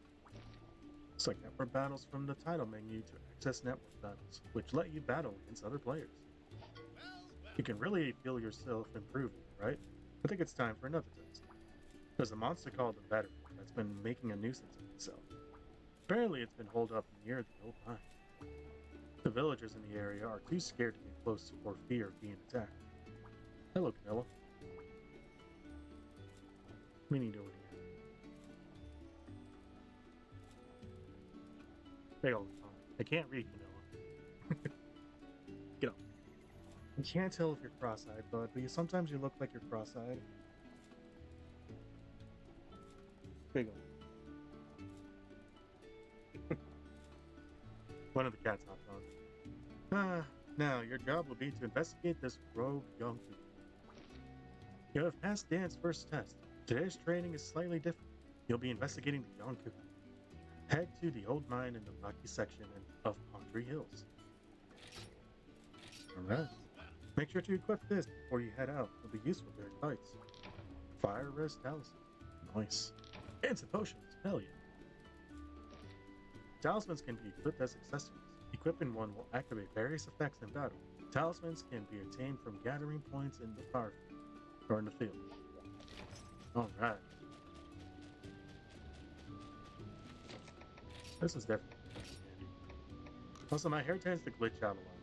Select network battles from the title menu to access network battles, which let you battle against other players. You can really feel yourself improving, right? I think it's time for another test. There's a monster called the Veteran that's been making a nuisance of itself. Apparently it's been holed up near the old mine. The villagers in the area are too scared to get close for fear of being attacked. Hello, Camilla. What are you doing here? Hey, all the time. I can't read, Camilla. Get up. I can't tell if you're cross-eyed, bud, but sometimes you look like you're cross-eyed. Big one. One of the cats hopped on. Now, your job will be to investigate this rogue young people. You have passed Dan's first test. Today's training is slightly different. You'll be investigating the Yonku. Head to the old mine in the rocky section of Pondry Hills. Alright. Make sure to equip this before you head out. It'll be useful during fights. Fire Rest Talisman. Nice. And some potions. Hell yeah. Talismans can be equipped as accessories. Equipping one will activate various effects in battle. Talismans can be obtained from gathering points in the fire field or in the field. Alright. This is definitely handy. Also, my hair tends to glitch out a lot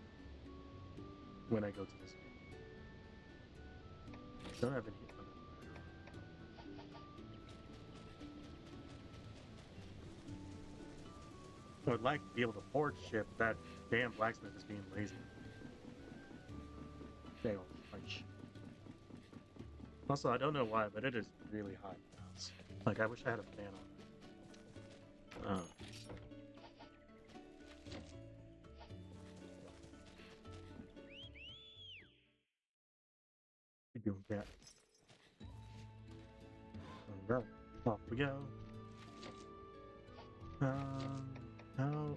when I go to this game. Don't have any other. I would like to be able to forge ship. That damn blacksmith is being lazy. Fail. Also, I don't know why, but it is really hot in the house. Like, I wish I had a fan on. What you doing, cat? Alright, off we go. How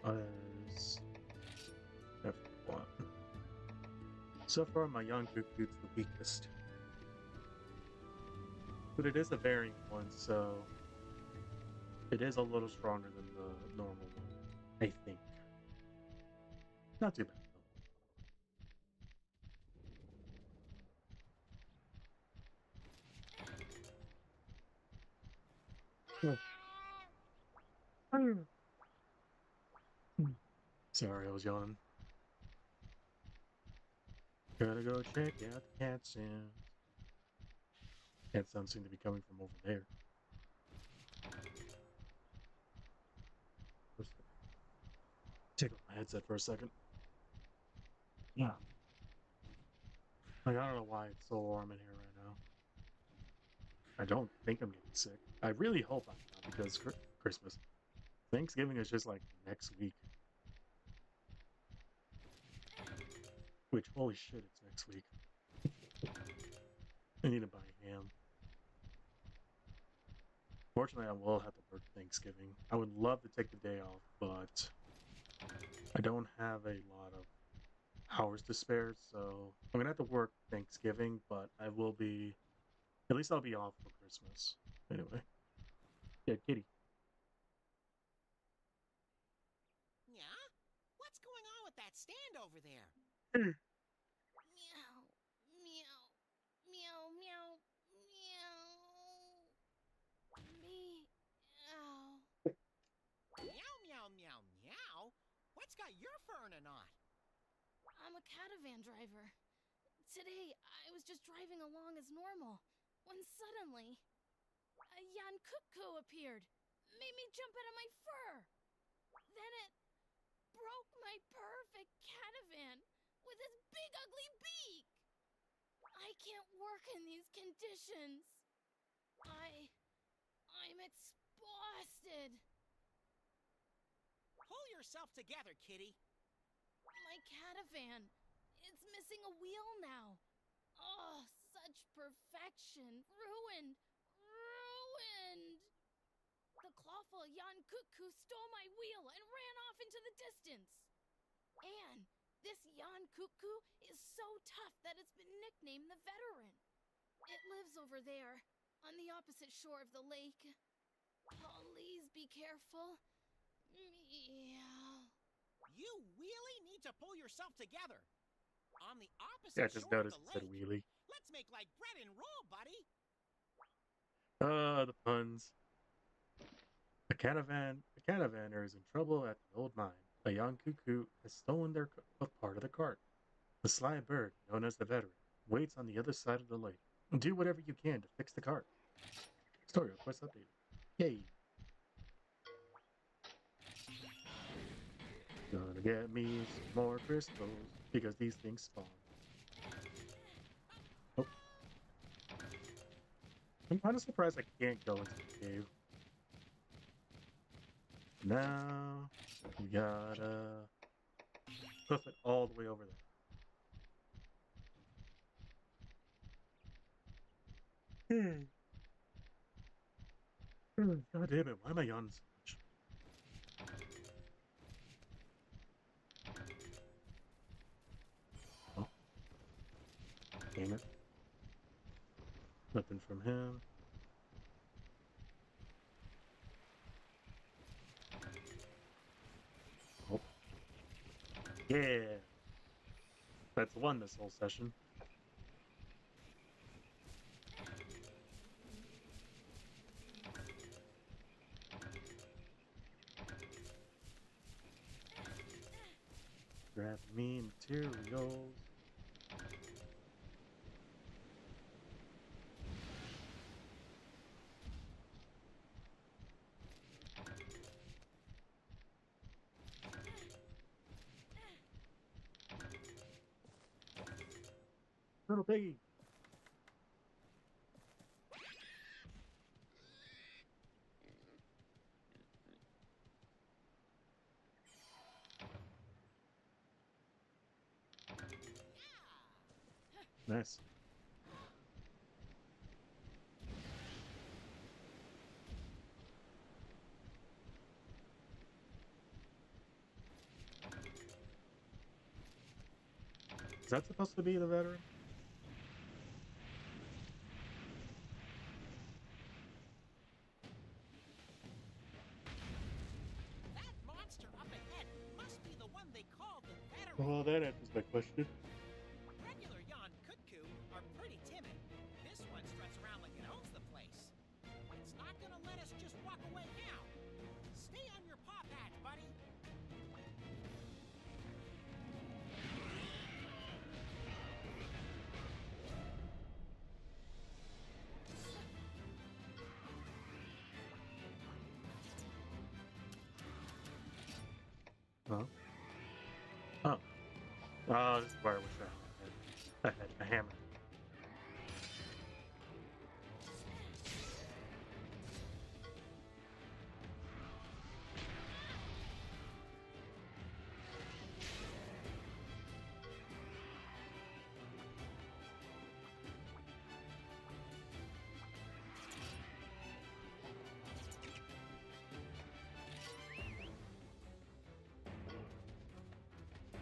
was F1? So far, my young Cuckoo's the weakest. But it is a variant one, so it is a little stronger than the normal one, I think. Not too bad, though. Sorry, I was yawning. Gotta go check out the cat sounds. Cat sounds seem to be coming from over there. Take off my headset for a second. Yeah. Like, I don't know why it's so warm in here right now. I don't think I'm getting sick. I really hope I'm not, because Christmas. Thanksgiving is just like next week. Which, holy shit, it's next week. I need to buy ham. Fortunately, I will have to work Thanksgiving. I would love to take the day off, but I don't have a lot of hours to spare, so I'm gonna have to work Thanksgiving, but I will be, at least I'll be off for Christmas. Anyway. Yeah, kitty. Yeah? What's going on with that stand over there? Meow. Meow. Meow. Meow. Meow. Meow. Meow, meow, meow, meow. What's got your fur in a knot? I'm a caravan driver. Today, I was just driving along as normal, when suddenly, a Yan Cuckoo appeared, made me jump out of my fur. Then it broke my perfect caravan with its big ugly beak. I can't work in these conditions. I'm exhausted. Pull yourself together, kitty. My caravan, it's missing a wheel now. Oh, such perfection. Ruined. Ruined. The clawful Yan Cuckoo stole my wheel and ran off into the distance. And this Yan Cuckoo is so tough that it's been nicknamed the Veteran. It lives over there, on the opposite shore of the lake. Please be careful. Meow. You really need to pull yourself together. On the opposite Yeah, I just shore of noticed the it said lake. wheelie. Let's make like bread and roll, buddy. The puns. A caravaner is in trouble at the old mine. A young cuckoo has stolen a part of the cart. The sly bird, known as the Veteran, waits on the other side of the lake. Do whatever you can to fix the cart. Story request updated. Yay! Gonna get me some more crystals because these things spawn. Oh. I'm kind of surprised I can't go into the cave. Now we gotta hoof it all the way over there. God damn it, why am I yawning so much? Oh. Damn it. Nothing from him. Oh. Yeah! That's won this whole session. Grab me materials. Little piggy. Nice. Is that supposed to be the Veteran? That monster up ahead must be the one they call the Veteran. Well, that answers my question. Regular Yan Cuckoo are pretty timid. This one struts around like it owns the place. It's not gonna let us just walk away now. Stay on your paw pads, buddy. Oh. Oh. Oh, this is where I wish I had a hammer.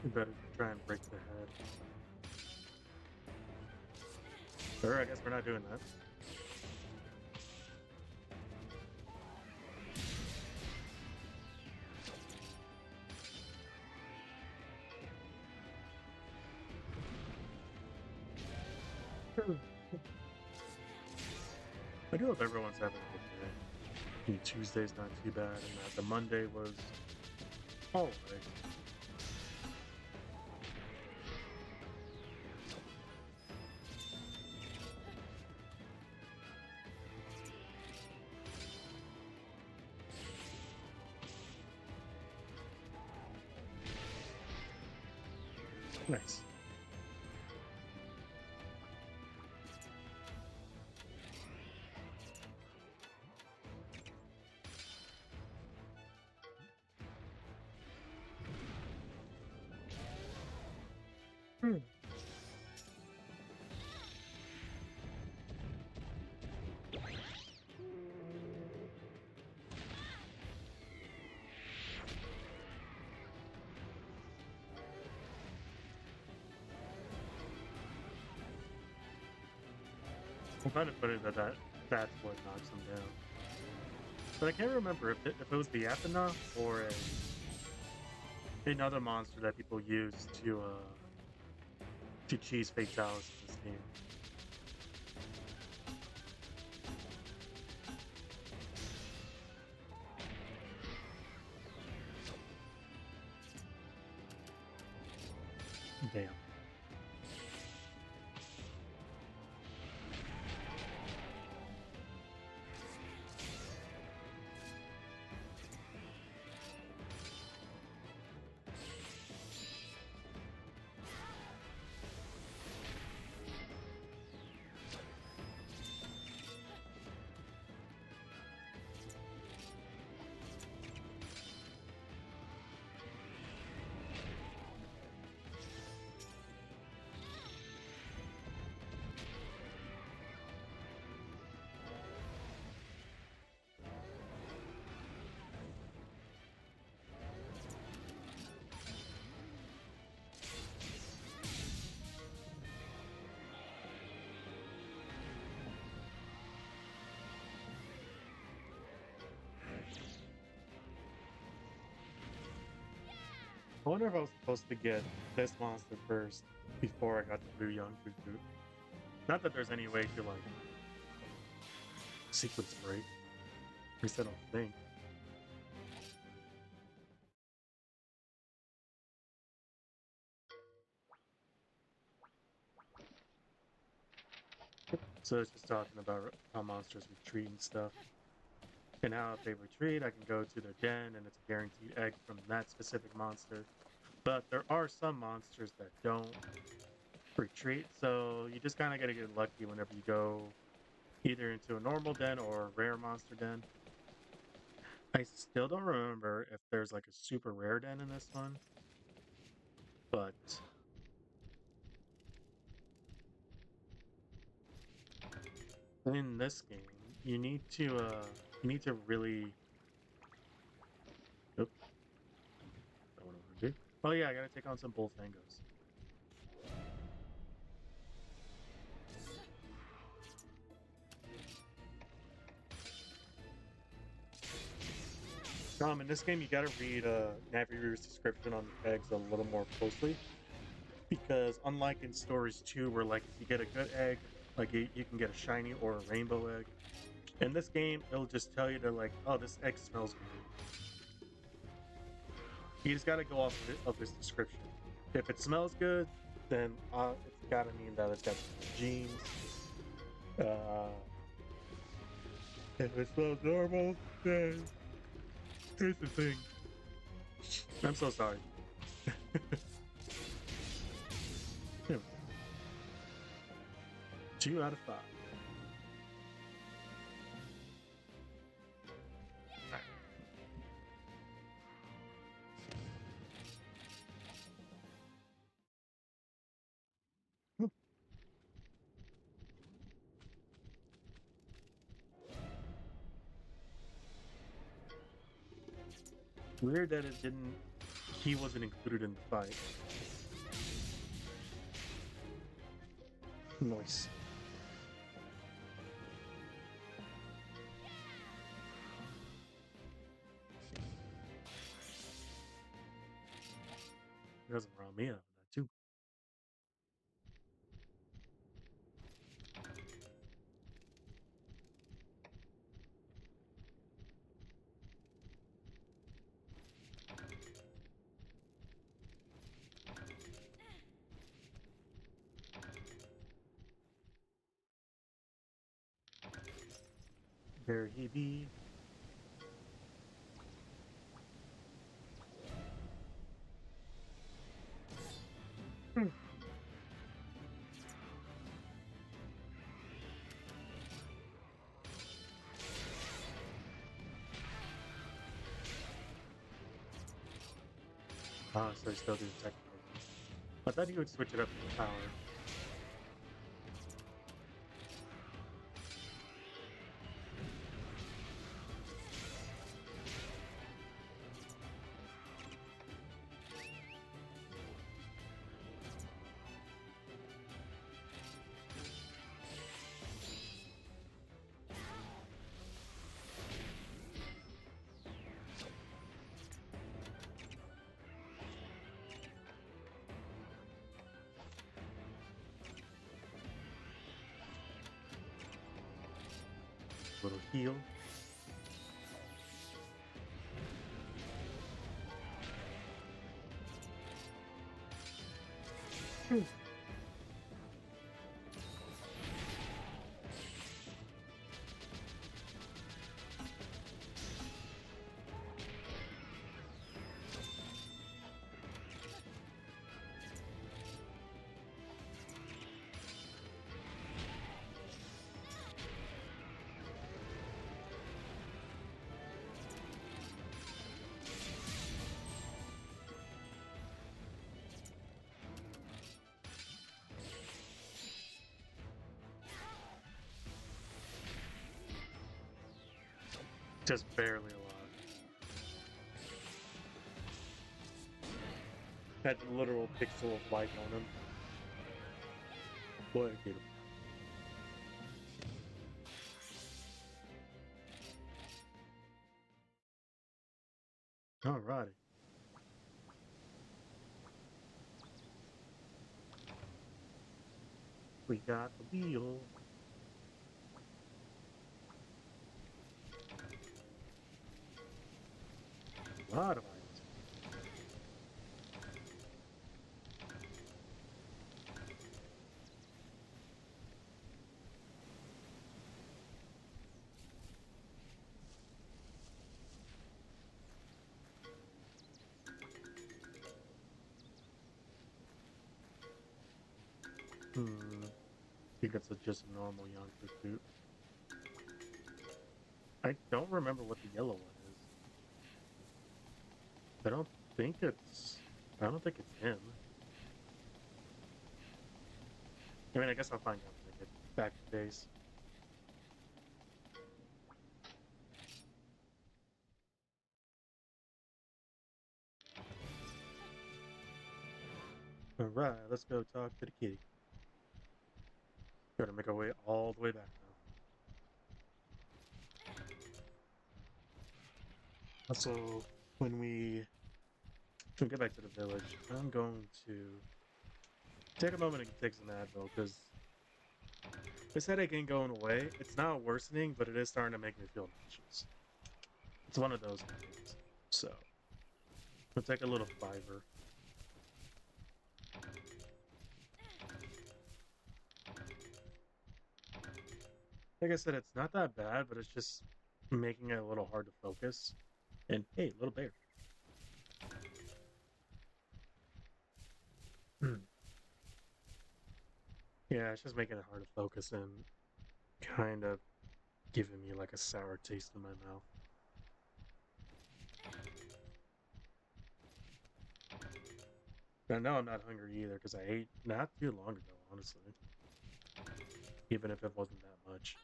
We better try and break the head. Or I guess we're not doing that. I do hope everyone's having a good day. I mean, Tuesday's not too bad, and that the Monday was alright. Nice. Hmm. I'm kind of funny that that's what knocks him down. But I can't remember if it was the Athena or another monster that people use to cheese Fatalis in this game. Damn. I wonder if I was supposed to get this monster first before I got the Blue Young Cuckoo. Not that there's any way to, like, sequence break. At least I don't think. So it's just talking about how monsters retreat and stuff. And how if they retreat, I can go to their den and it's a guaranteed egg from that specific monster. But there are some monsters that don't retreat, so you just kind of gotta get lucky whenever you go either into a normal den or a rare monster den. I still don't remember if there's like a super rare den in this one, but in this game, you need to really. Oop. Not what I want to do. Oh yeah, I gotta take on some Bullfangos. In this game, you gotta read Navigator's description on the eggs a little more closely, because unlike in Stories 2, where like if you get a good egg, like you can get a shiny or a rainbow egg. In this game, it'll just tell you to like, oh, this egg smells good. You just gotta go off of this description. If it smells good, then it's gotta mean that it's got genes. If it smells normal, then here's the thing. I'm so sorry. Yeah. 2 out of 5. Weird that he wasn't included in the fight. Nice. It doesn't round me up with that too. There he be. Ah, so he still do technical. I thought he would switch it up to power. Little heal. Just barely alive. Had the literal pixel of light on him. Boy, I get him. Alrighty. We got the wheel. A lot of items. I think it's just a normal young suit. I don't remember what the yellow one is. I don't think it's him. I mean, I guess I'll find out when I get back to base. Alright, let's go talk to the kitty. Gotta make our way all the way back now. Also, when we get back to the village, I'm going to take a moment and take some Advil, because this headache ain't going away. It's not worsening, but it is starting to make me feel nauseous. It's one of those things. So, we'll take a little fiber. Like I said, it's not that bad, but it's just making it a little hard to focus. And hey, little bear. Yeah, it's just making it hard to focus and kind of giving me like a sour taste in my mouth. But I know I'm not hungry either because I ate not too long ago, honestly. Even if it wasn't that much.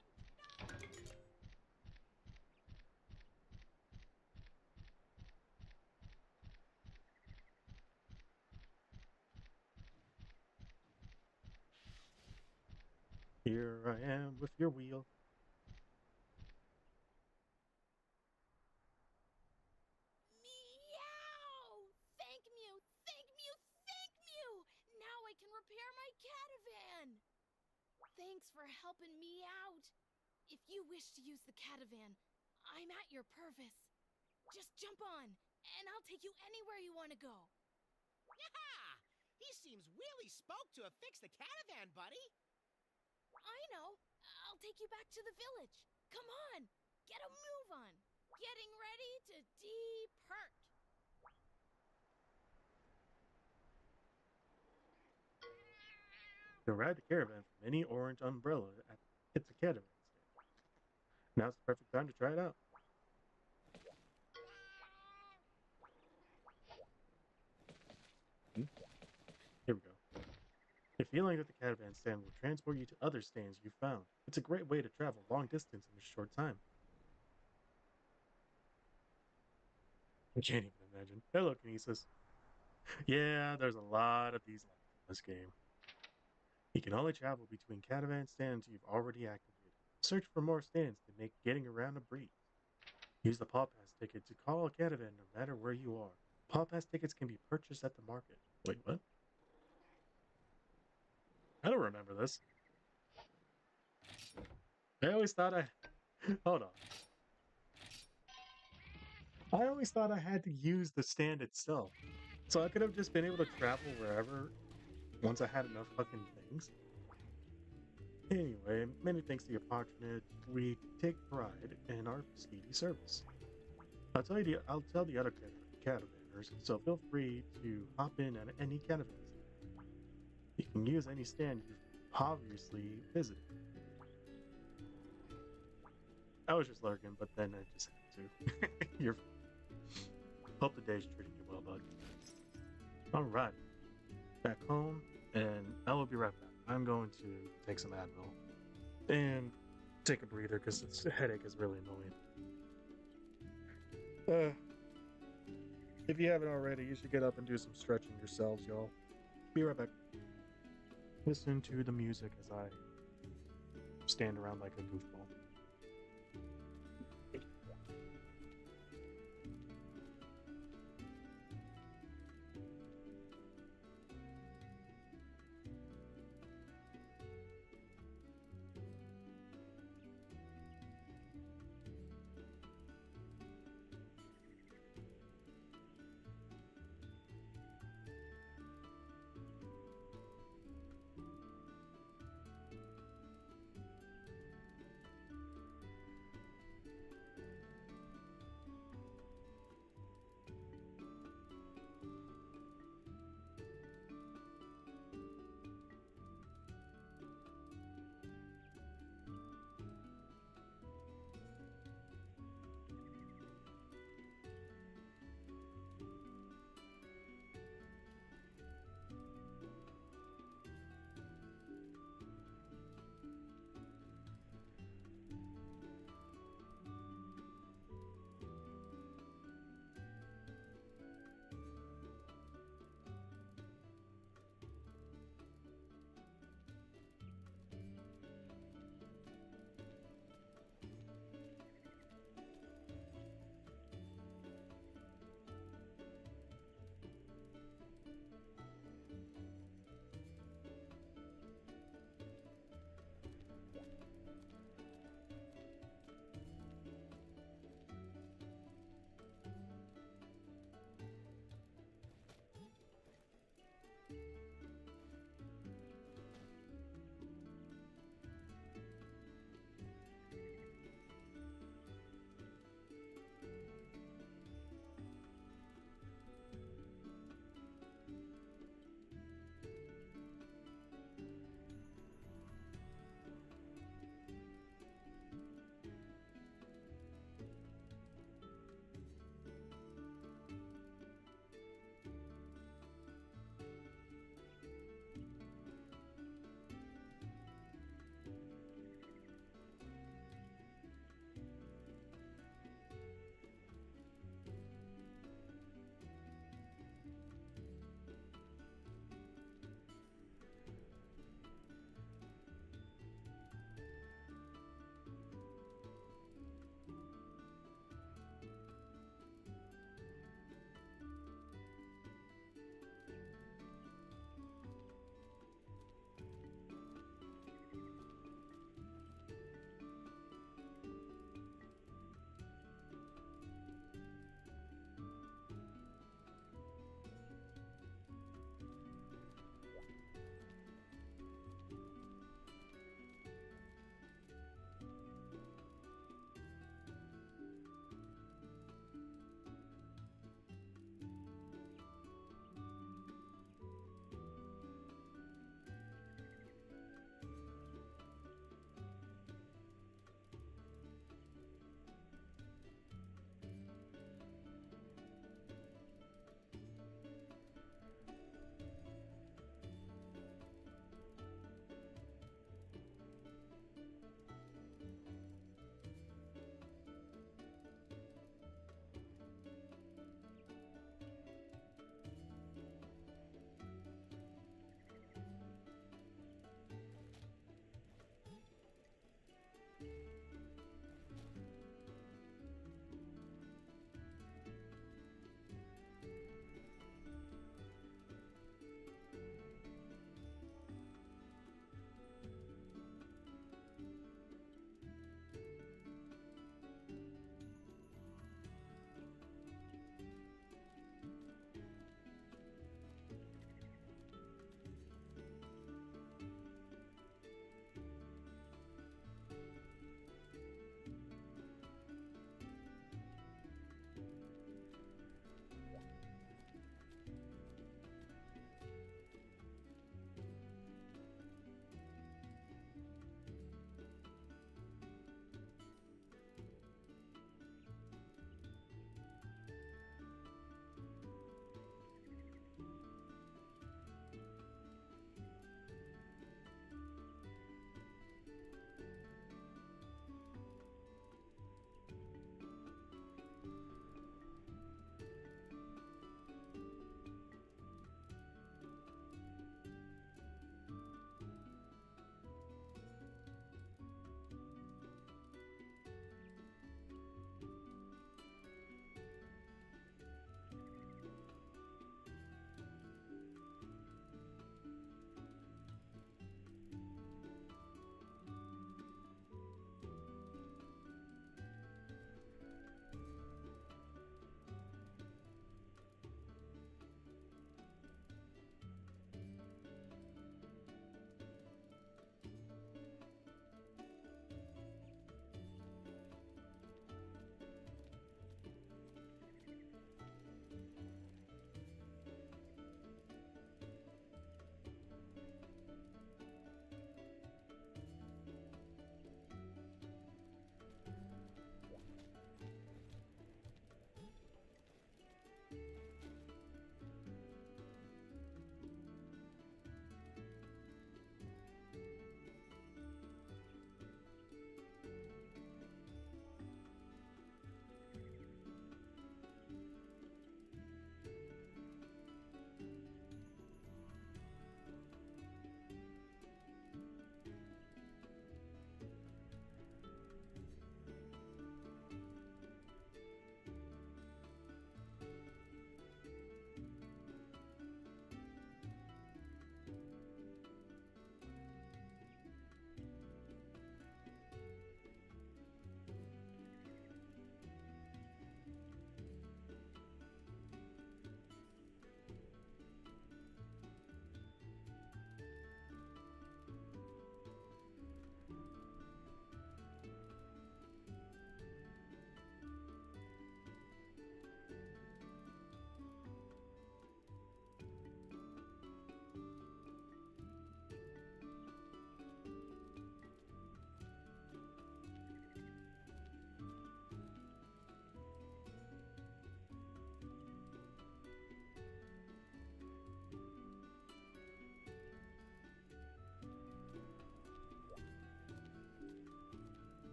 Here I am with your wheel. Meow! Thank Mew! Thank Mew! Thank Mew! Now I can repair my catavan! Thanks for helping me out. If you wish to use the catavan, I'm at your purvis. Just jump on, and I'll take you anywhere you want to go. Yaha! He seems really spoke to have fixed the caravan, buddy. I know. I'll take you back to the village. Come on, get a move on. Getting ready to depart. You'll ride the caravan from any orange umbrella at the caravan stand. Now's the perfect time to try it out. Here we go. A feeling that the caravan stand will transport you to other stands you found. It's a great way to travel long distance in a short time. I can't even imagine. Hello, Kinesis. Yeah, there's a lot of these levels in this game. You can only travel between caravan stands you've already activated. Search for more stands to make getting around a breeze. Use the Paw Pass ticket to call a caravan no matter where you are. Paw Pass tickets can be purchased at the market. Wait, what? I don't remember this. I always thought I... Hold on. I always thought I had to use the stand itself. So I could have just been able to travel wherever once I had enough fucking things. Anyway, many thanks to your patronage, we take pride in our speedy service. I'll tell the other caravanners, so feel free to hop in at any caravan stand. You can use any stand you've obviously visited. I was just lurking, but then I just had to. You're Hope the day's treating you well, bud. Alright. Back home, and I will be right back. I'm going to take some Advil and take a breather because this headache is really annoying. If you haven't already, you should get up and do some stretching yourselves, y'all. Be right back. Listen to the music as I stand around like a goofball.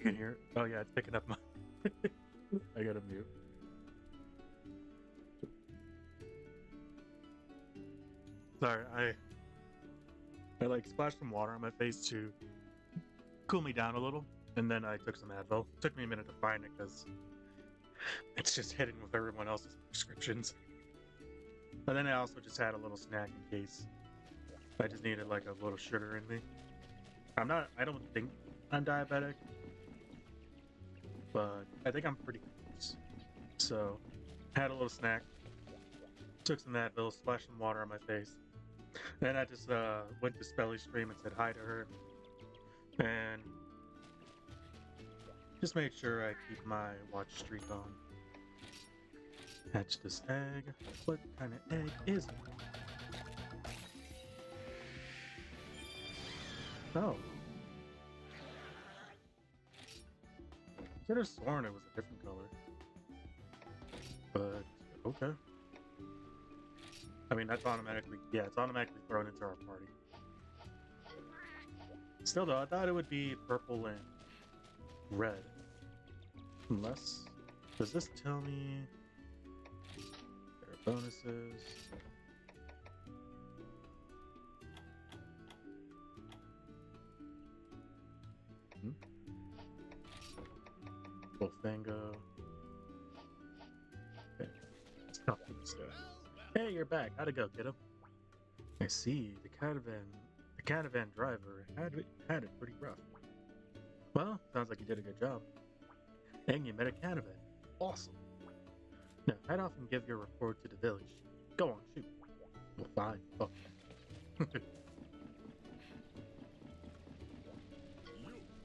can't hear it. Oh yeah, it's picking up my. I gotta mute. Sorry, I like splashed some water on my face to cool me down a little, and then I took some Advil. Took me a minute to find it because it's just hidden with everyone else's prescriptions. And then I also just had a little snack in case I just needed like a little sugar in me. I don't think I'm diabetic, but I think I'm pretty close. So, had a little snack, took some Advil, splashed some water on my face. Then I just went to Spelly Stream and said hi to her. And just made sure I keep my watch streak on. Hatch this egg. What kind of egg is it? Oh. I could have sworn it was a different color. But, okay. I mean, that's automatically, yeah, it's automatically thrown into our party. Still though, I thought it would be purple and red. Unless, does this tell me there are bonuses? Bofango. Okay. Stop this stuff. Hey, you're back. How'd it go, kiddo? I see. The caravan driver had it pretty rough. Well, sounds like you did a good job. And you met a caravan. Awesome. Now, head off and give your report to the village. Go on, shoot. Well, fine. Fuck.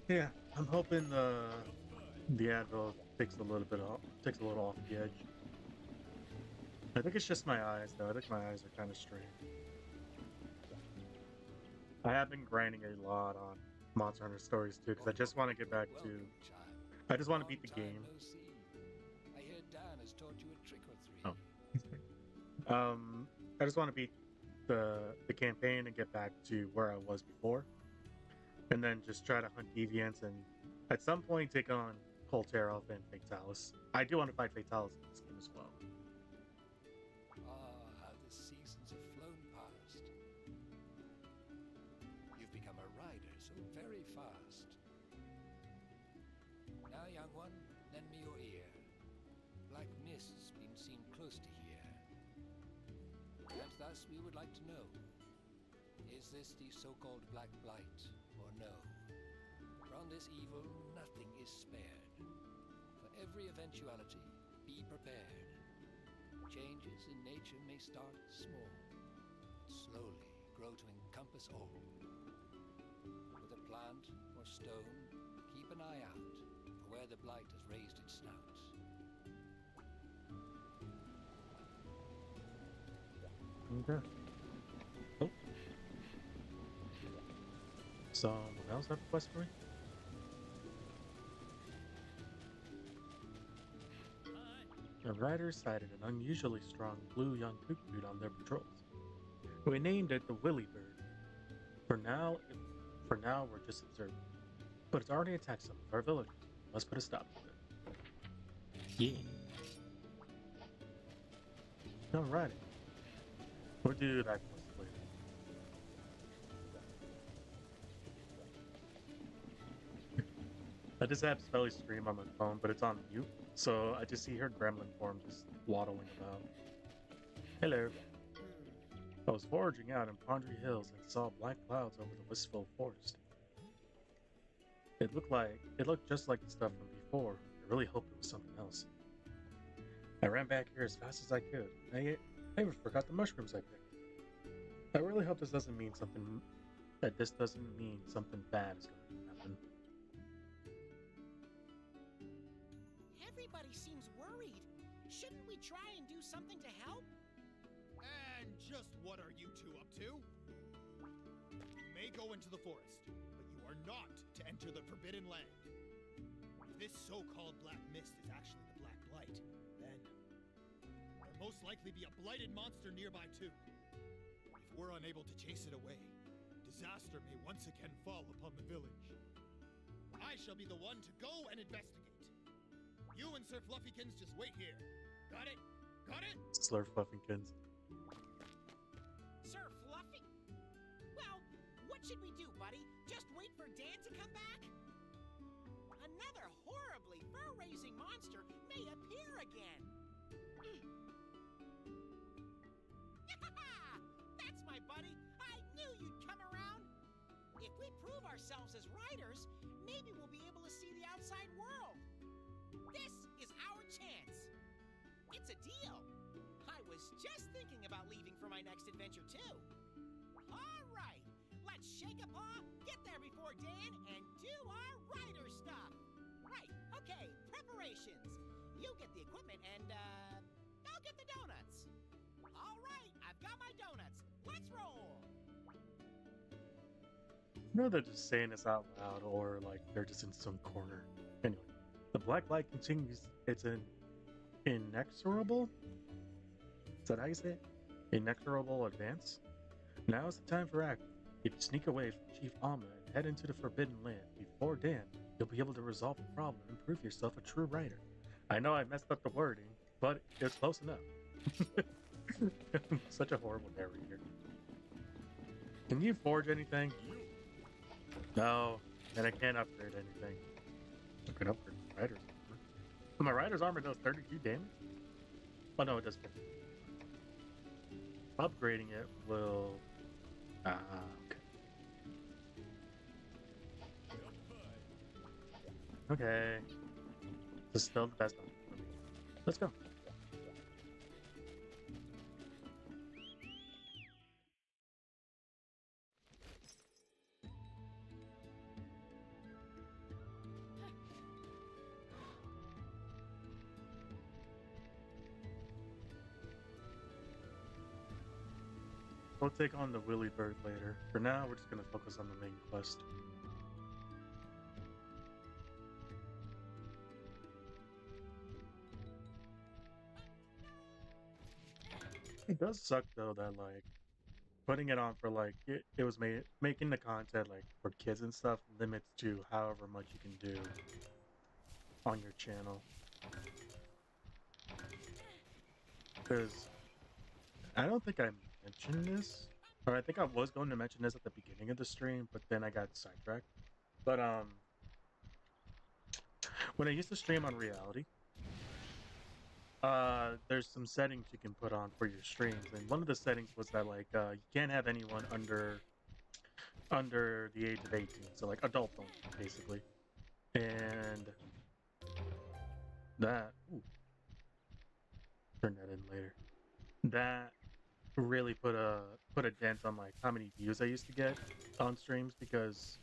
Yeah, I'm hoping the Advil takes a little off the edge. I think it's just my eyes, though. I think my eyes are kind of strained. I have been grinding a lot on Monster Hunter Stories too, because I just want to get back to. I just want to beat the game. I hear Dan has taught you a trick or three. Oh. I just want to beat the campaign and get back to where I was before, and then just try to hunt deviants and at some point take on Colterov and Fatalis. I do want to fight Fatalis in this game as well. How the seasons have flown past. You've become a rider so very fast. Now, young one, lend me your ear. Black mist's been seen close to here. And thus we would like to know, is this the so-called Black Blight, or no? From this evil, nothing is spared. For every eventuality, be prepared. Changes in nature may start small, slowly grow to encompass all. With a plant or stone, keep an eye out for where the blight has raised its snout. Okay. Oh. Someone else have a quest for me? The riders sighted an unusually strong blue young cuckoo on their patrols. We named it the Willy Bird. For now, we're just observing. But it's already attacked some of our villagers. Must put a stop to it. Yeah. Alrighty. We'll do that quest later. I just have Spelly Stream on my phone, but it's on mute. So I just see her gremlin form just waddling about. Hello. I was foraging out in Pondry Hills and saw black clouds over the Wistful Forest. It looked just like the stuff from before. I really hoped it was something else. I ran back here as fast as I could. I even forgot the mushrooms I picked. I really hope this doesn't mean something bad is going to happen. Everybody seems worried. Shouldn't we try and do something to help? And just what are you two up to? You may go into the forest, but you are not to enter the Forbidden Land. If this so-called Black Mist is actually the Black Blight, then there'll most likely be a blighted monster nearby too. If we're unable to chase it away, disaster may once again fall upon the village. I shall be the one to go and investigate. You and Sir Fluffykins just wait here. Got it? Got it? Slurf Fluffykins. Sir Fluffy? Well, what should we do, buddy? Just wait for Dan to come back? Another horribly fur-raising monster may appear again. That's my buddy. I knew you'd come around. If we prove ourselves as riders, maybe we'll be able to see the outside world. This is our chance. It's a deal. I was just thinking about leaving for my next adventure, too. All right, let's shake a paw, get there before Dan, and do our rider stuff. Right, okay, preparations. You get the equipment, and, I'll get the donuts. All right, I've got my donuts. Let's roll. You know they're just saying this out loud, or like they're just in some corner. Anyway, the black light continues. It's an inexorable. Is that how you say it? Inexorable advance. Now is the time for act. If you sneak away from Chief Alma and head into the Forbidden Land before Dan, you'll be able to resolve the problem and prove yourself a true writer. I know I messed up the wording, but it's close enough. Such a horrible narrator. Can you forge anything? No, and I can't upgrade anything. I can upgrade my rider's armor. My rider's armor does 32 damage? Oh no, it does 50. Upgrading it will... okay. Okay. This is still the best option for me. Let's go. We'll take on the Willy Bird later. For now, we're just gonna focus on the main quest. It does suck though that like putting it on for like it was making the content like for kids and stuff limits to however much you can do on your channel. Because I don't think I mentioned this, or I think I was going to mention this at the beginning of the stream, but then I got sidetracked. But when I used to stream on Reality, there's some settings you can put on for your streams, and one of the settings was that like you can't have anyone under the age of 18, so like adult only, basically. And that turn that in later. That really put a dent on like how many views I used to get on streams, because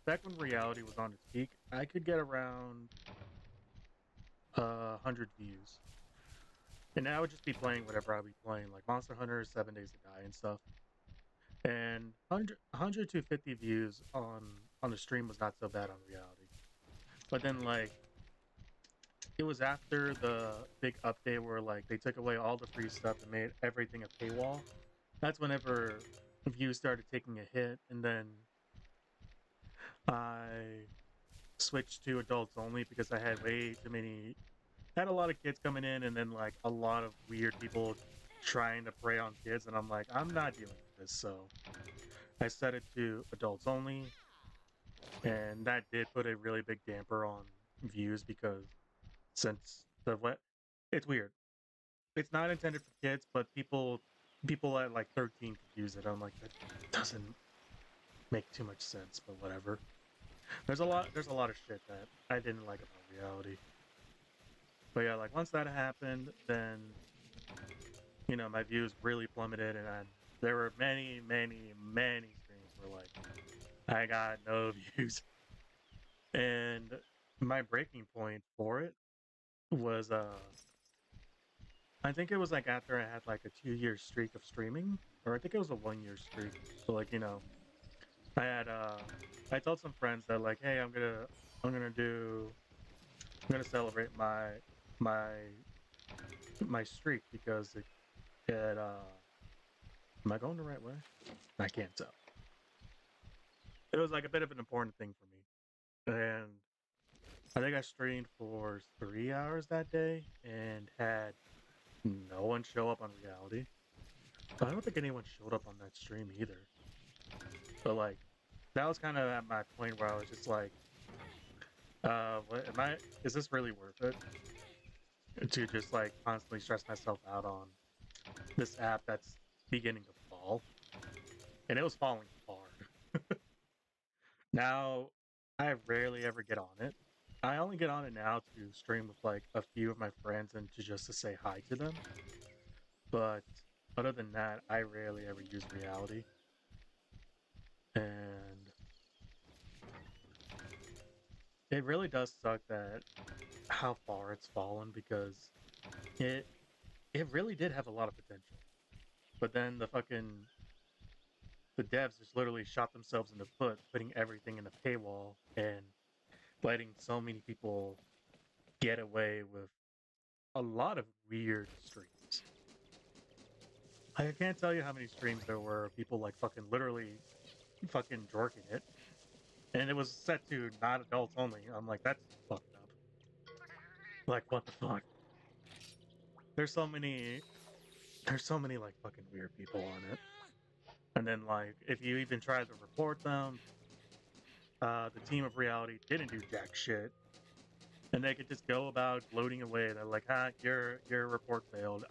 back when Reality was on its peak, I could get around 100 views. And I would just be playing whatever I'd be playing, like Monster Hunter, 7 Days to Die, and stuff. And 100 to 50 views on the stream was not so bad on Reality. But then, like, it was after the big update where, like, they took away all the free stuff and made everything a paywall. That's whenever views started taking a hit, and then I switched to adults only because I had way too many... had a lot of kids coming in, and then like a lot of weird people trying to prey on kids, and I'm like, I'm not dealing with this, so I set it to adults only, and that did put a really big damper on views, because since it's weird. It's not intended for kids, but people at like 13 could use it. I'm like, that doesn't make too much sense, but whatever. There's a lot of shit that I didn't like about Reality. But yeah, like once that happened, then, you know, my views really plummeted, and there were many, many, many streams where like I got no views. And my breaking point for it was I think it was like after I had like a 2-year streak of streaming, or I think it was a 1-year streak. So like, you know, I told some friends that like, hey, I'm gonna celebrate my streak, because am I going the right way? I can't tell. It was like a bit of an important thing for me. and I think I streamed for 3 hours that day and had no one show up on reality. I don't think anyone showed up on that stream either. But like, that was kind of at my point where I was just like, what am I? Is this really worth it? To just like constantly stress myself out on this app that's beginning to fall, and it was falling hard. Now, I rarely ever get on it. I only get on it now to stream with like a few of my friends and to just to say hi to them. But other than that, I rarely ever use reality. And it really does suck that how far it's fallen because it it really did have a lot of potential. But then the devs just literally shot themselves in the foot, putting everything in a paywall and letting so many people get away with a lot of weird streams. I can't tell you how many streams there were of people like fucking literally fucking jorking it. And it was set to not adults only. I'm like, that's fucked up. Like, what the fuck? There's so many like fucking weird people on it. And then like if you even try to report them, the team of reality didn't do jack shit. And they could just go about gloating away. They're like, your report failed.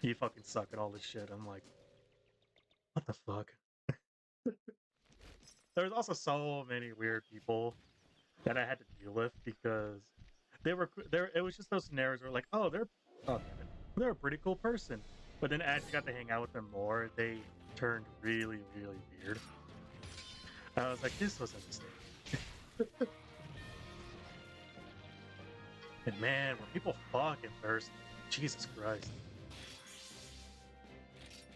You fucking suck at all this shit. I'm like, what the fuck? There's also so many weird people that I had to deal with because they were there. It was just those scenarios where like, oh, damn it, they're a pretty cool person. But then as you got to hang out with them more, they turned really, really weird. I was like, this was a mistake. And man, when people fucking thirst, Jesus Christ.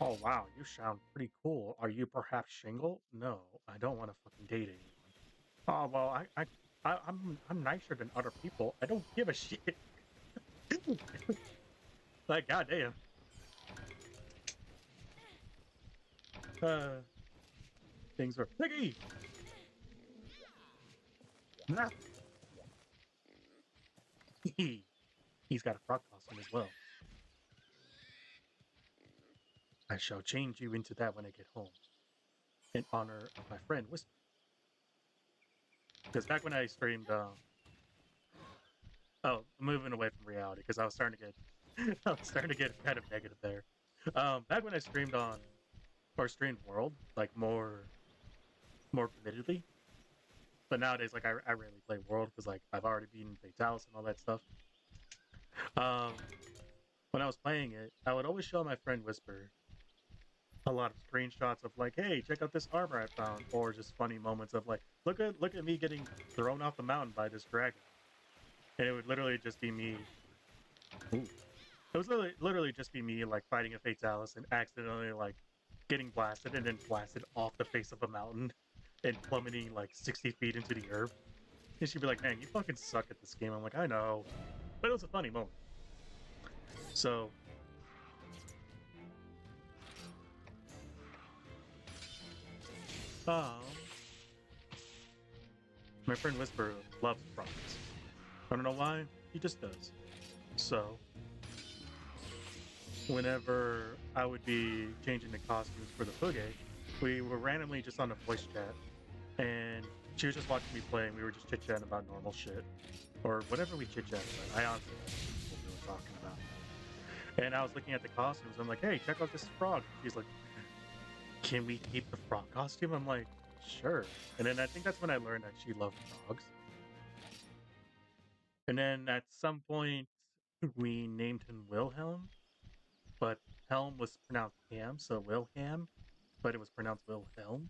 Oh wow, you sound pretty cool. Are you perhaps Shingle? No, I don't want to fucking date anyone. Oh well, I'm nicer than other people. I don't give a shit. Like goddamn. Things were Piggy. Nah. He's got a frog costume as well. I shall change you into that when I get home, in honor of my friend Whisper. Because back when I streamed, moving away from reality, because I was starting to get kind of negative there. Back when I streamed on, or streamed World, like more committedly. But nowadays, like I rarely play World because like I've already beaten Fatalis and all that stuff. When I was playing it, I would always show my friend Whisper a lot of screenshots of like, hey, check out this armor I found, or just funny moments of like, look at me getting thrown off the mountain by this dragon. And it would literally just be me. Ooh. It was literally just be me like fighting a Fatalis and accidentally like getting blasted and then blasted off the face of a mountain and plummeting like 60 feet into the earth. And she'd be like, man, you fucking suck at this game. I'm like, I know. But it was a funny moment. So my friend Whisper loves frogs. I don't know why, he just does. So whenever I would be changing the costumes for the Fuge, we were randomly just on a voice chat, and she was just watching me play, and we were just chit-chatting about normal shit. Or whatever we chit-chatted about. I honestly don't know what we were talking about. And I was looking at the costumes, I'm like, hey, check out this frog. She's like, can we keep the frog costume? I'm like, sure. And then I think that's when I learned that she loved frogs. And then at some point, we named him Wilhelm, but Helm was pronounced Ham, so Wilhelm, but it was pronounced Wilhelm.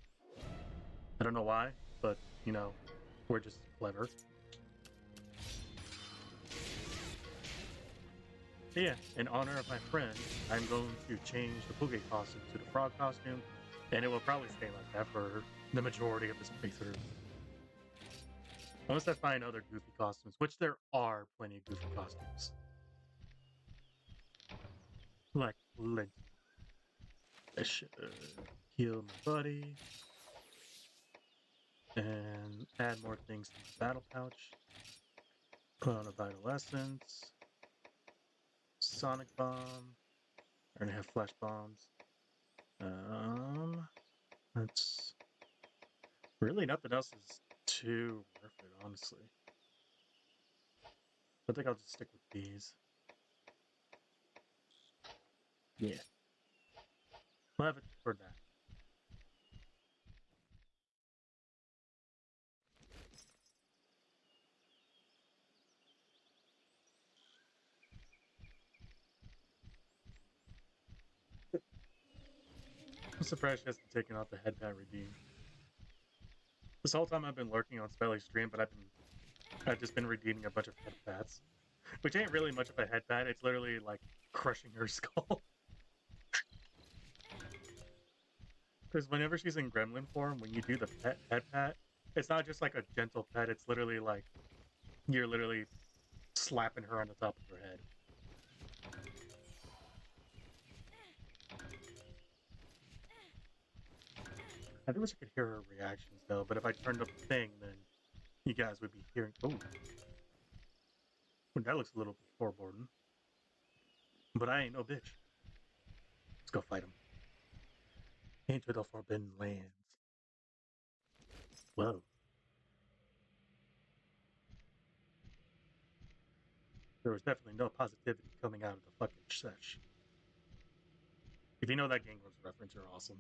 I don't know why, but, you know, we're just clever. But yeah, in honor of my friend, I'm going to change the Fuge costume to the frog costume, and it will probably stay like that for the majority of this playthrough. Unless I find other goofy costumes, which there are plenty of goofy costumes. Like Lint. I should heal my buddy. and add more things to the battle pouch. Put on a vital essence, sonic bomb. I already have flash bombs. That's really nothing else is too worth it, honestly. I think I'll just stick with these. Yeah. We'll have it for that. I'm surprised she hasn't taken off the head pat redeem. This whole time I've been lurking on Spelly's stream, but I've just been redeeming a bunch of head pats. Which ain't really much of a head pat, it's literally like crushing her skull. Because whenever she's in gremlin form, when you do the head pat, it's not just like a gentle pet, it's literally like you're literally slapping her on the top of her head. I wish I could hear her reactions though, but if I turned up the thing, then you guys would be hearing. Oh, that looks a little foreboding. But I ain't no bitch. Let's go fight him. Into the Forbidden Lands. Whoa. There was definitely no positivity coming out of the fucking sesh. If you know that Game Grumps reference, you're awesome.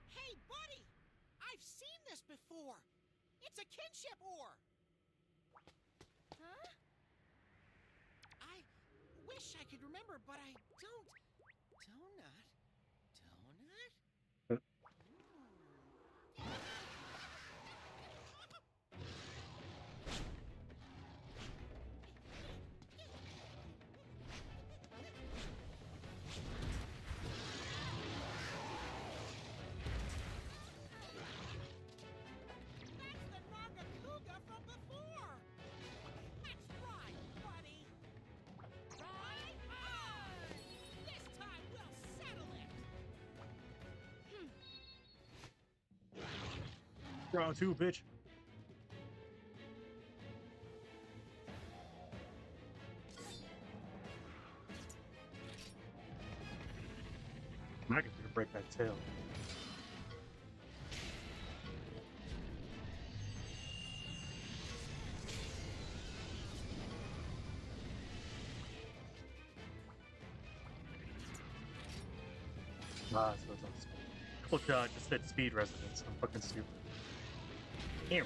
Hey, buddy! I've seen this before! It's a kinship ore! Huh? I wish I could remember, but I don't. Donut? Huh? That's the Nargacuga from before! Let's ride, buddy! Ride hard! This time we'll settle it! Round two, bitch. I can break that tail. Ah, so it's on speed. Oh god, just said speed resonance. I'm fucking stupid. Ew.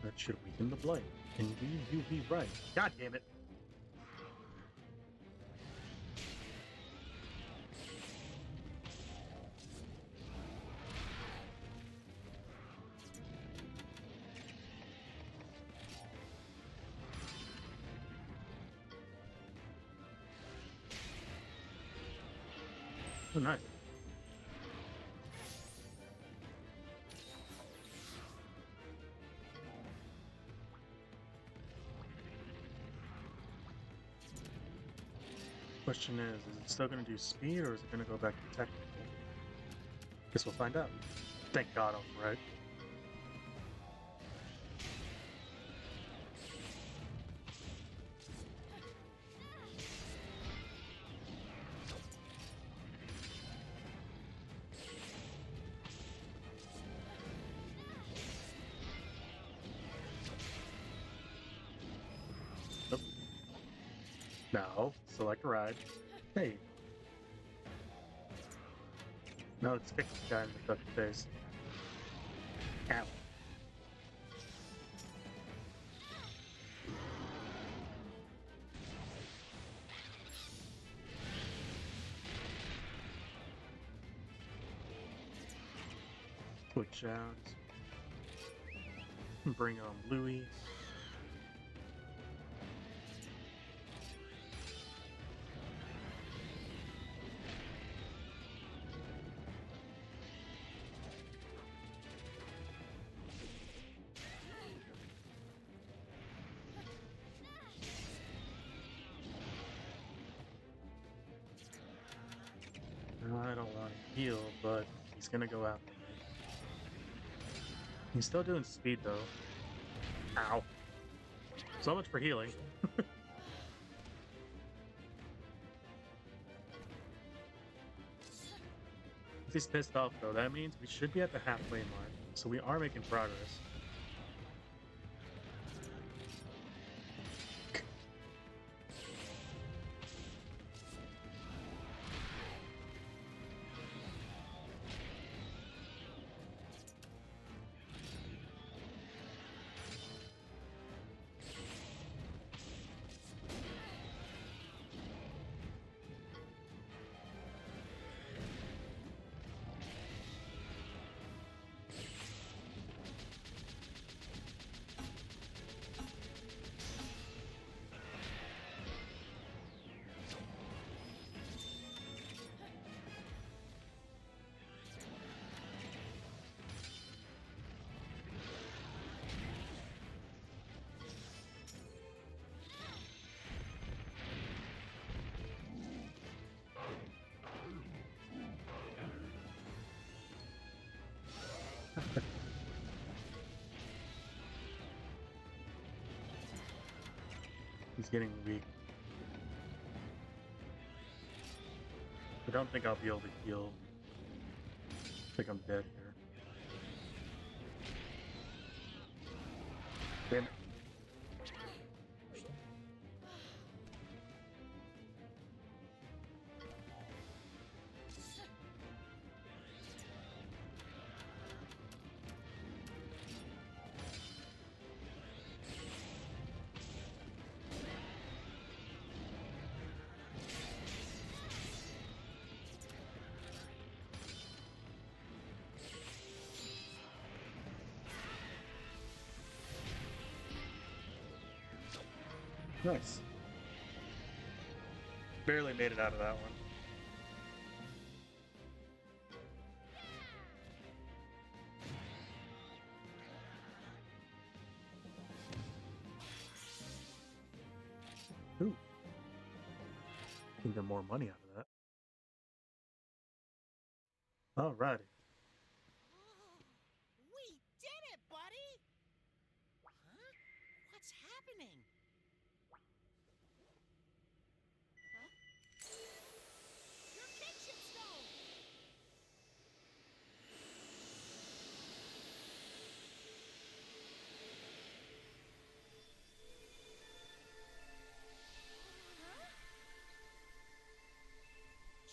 That should weaken the blight. Indeed, you be right. God damn it. Oh, nice. Question is it still going to do speed or is it going to go back to technical? Guess we'll find out. Thank God I was right. Nope. Now, select ride. Hey. No, let's kick this guy in the fucking face. Ow. Switch out. Bring on Bluey. heal, but he's gonna go after me. He's still doing speed though. Ow. So much for healing. If he's pissed off though, that means we should be at the halfway mark. So we are making progress. He's getting weak. I don't think I'll be able to heal. I think I'm dead here. Damn it. Nice. Barely made it out of that one. Ooh. Can get more money out of that. Alrighty. We did it, buddy! Huh? What's happening? Huh? Your kinship stone! Huh?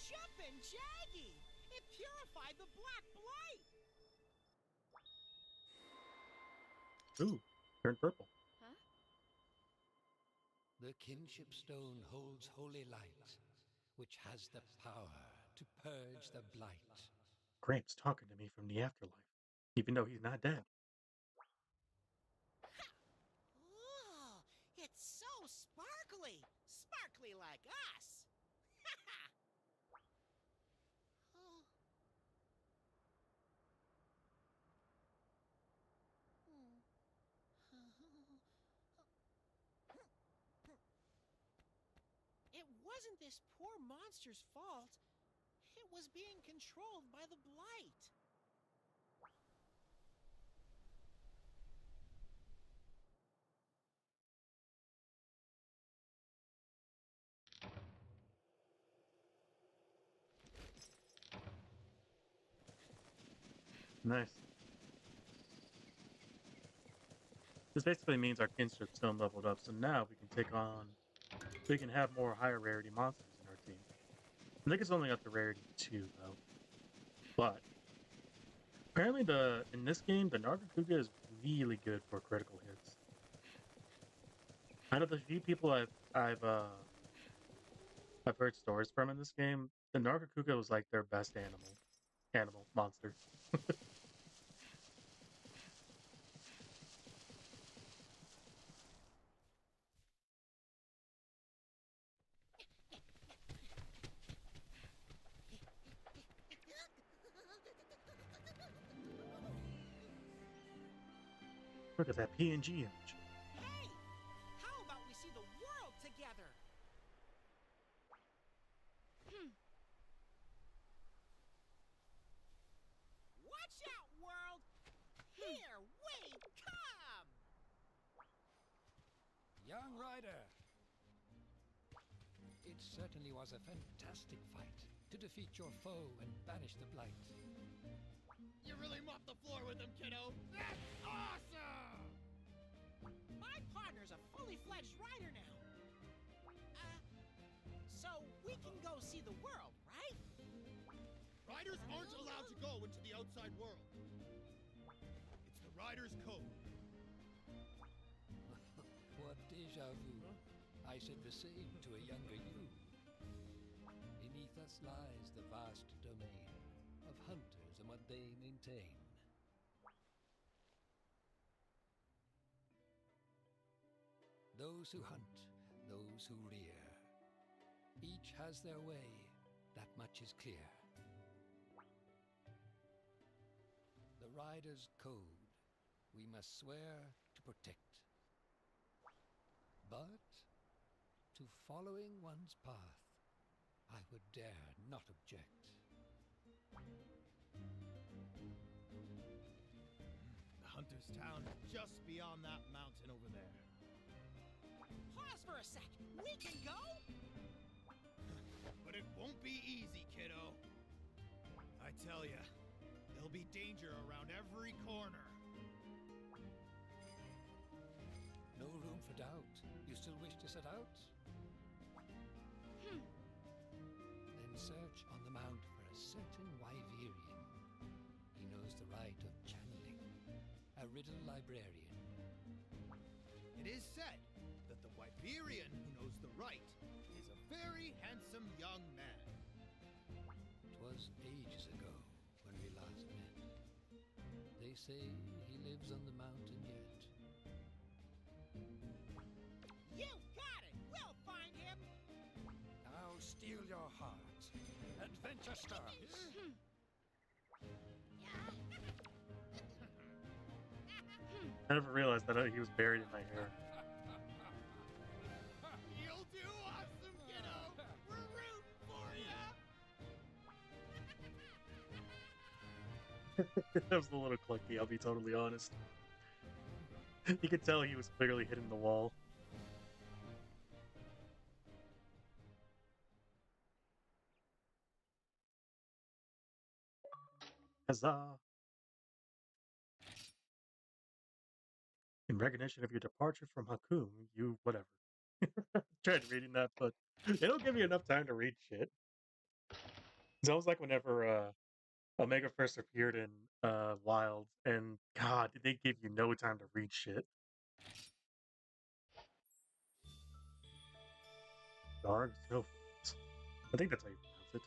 Jumpin' Jaggy! It purified the Black Blight! Ooh, turned purple. Huh? The kinship stone holds holy light, which has the power to purge the blight. Gramps talking to me from the afterlife, even though he's not dead. Ooh, it's so sparkly! Sparkly like us! Oh. It wasn't this poor monster's fault. It was being controlled by the Blight. Nice. This basically means our kinship stone leveled up, so now we can take on, we can have more higher rarity monsters in our team. I think it's only up to rarity 2 though. But apparently in this game, the Nargacuga is really good for critical hits. Out of the few people I've heard stories from in this game, the Nargacuga was like their best animal monster. Look at that PNG image. Hey! How about we see the world together? Rider! It certainly was a fantastic fight to defeat your foe and banish the Blight. You really mopped the floor with him, kiddo! That's awesome! My partner's a fully fledged rider now. So we can go see the world, right? Riders aren't allowed to go into the outside world. It's the Rider's Code. What déjà vu? I said the same to a younger you. Beneath us lies the vast domain of hunters and what they maintain. Those who hunt, those who rear. Each has their way, that much is clear. The Rider's Code, we must swear to protect. But to following one's path, I would dare not object. The Hunter's Town is just beyond that mountain over there. Pause for a sec. We can go? But it won't be easy, kiddo. I tell ya, there'll be danger around every corner. No room for doubt. You still wish to set out? Then search on the mount for a certain Wyverian. He knows the rite of channeling, a riddle librarian. It is said that the Wyverian who knows the rite is a very handsome young man. 'Twas ages ago when we last met. They say he lives on the mountain yet. You got it! We'll find him! Now steel your heart. Adventure starts. I never realized that he was buried in my hair. You'll do awesome, kiddo! We're rooting for ya! That was a little clicky, I'll be totally honest. You could tell he was clearly hitting the wall. Huzzah! In recognition of your departure from Hakum, you whatever. Tried reading that, but they don't give you enough time to read shit. It's almost like whenever Omega first appeared in Wild, and God, did they give you no time to read shit. Dark Snowfields. I think that's how you pronounce it.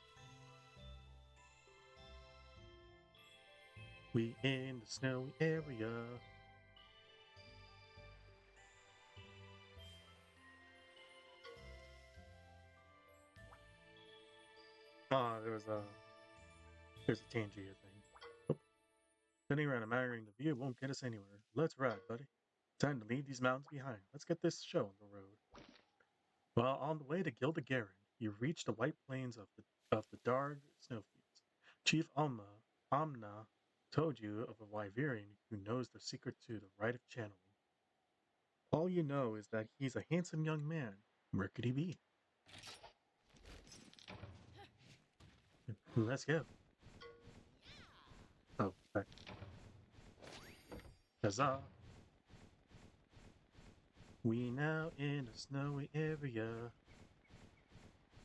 We in the snowy area. There's a Tangier thing. Oh. Sitting around admiring the view won't get us anywhere. Let's ride, buddy. Time to leave these mountains behind. Let's get this show on the road. Well, on the way to Gilda-Garen, you reach the white plains of the Darg Snowfields. Chief Amna told you of a Wyverian who knows the secret to the rite of channeling. All you know is that he's a handsome young man. Where could he be? Let's go. Oh, back. Huzzah! We now in a snowy area.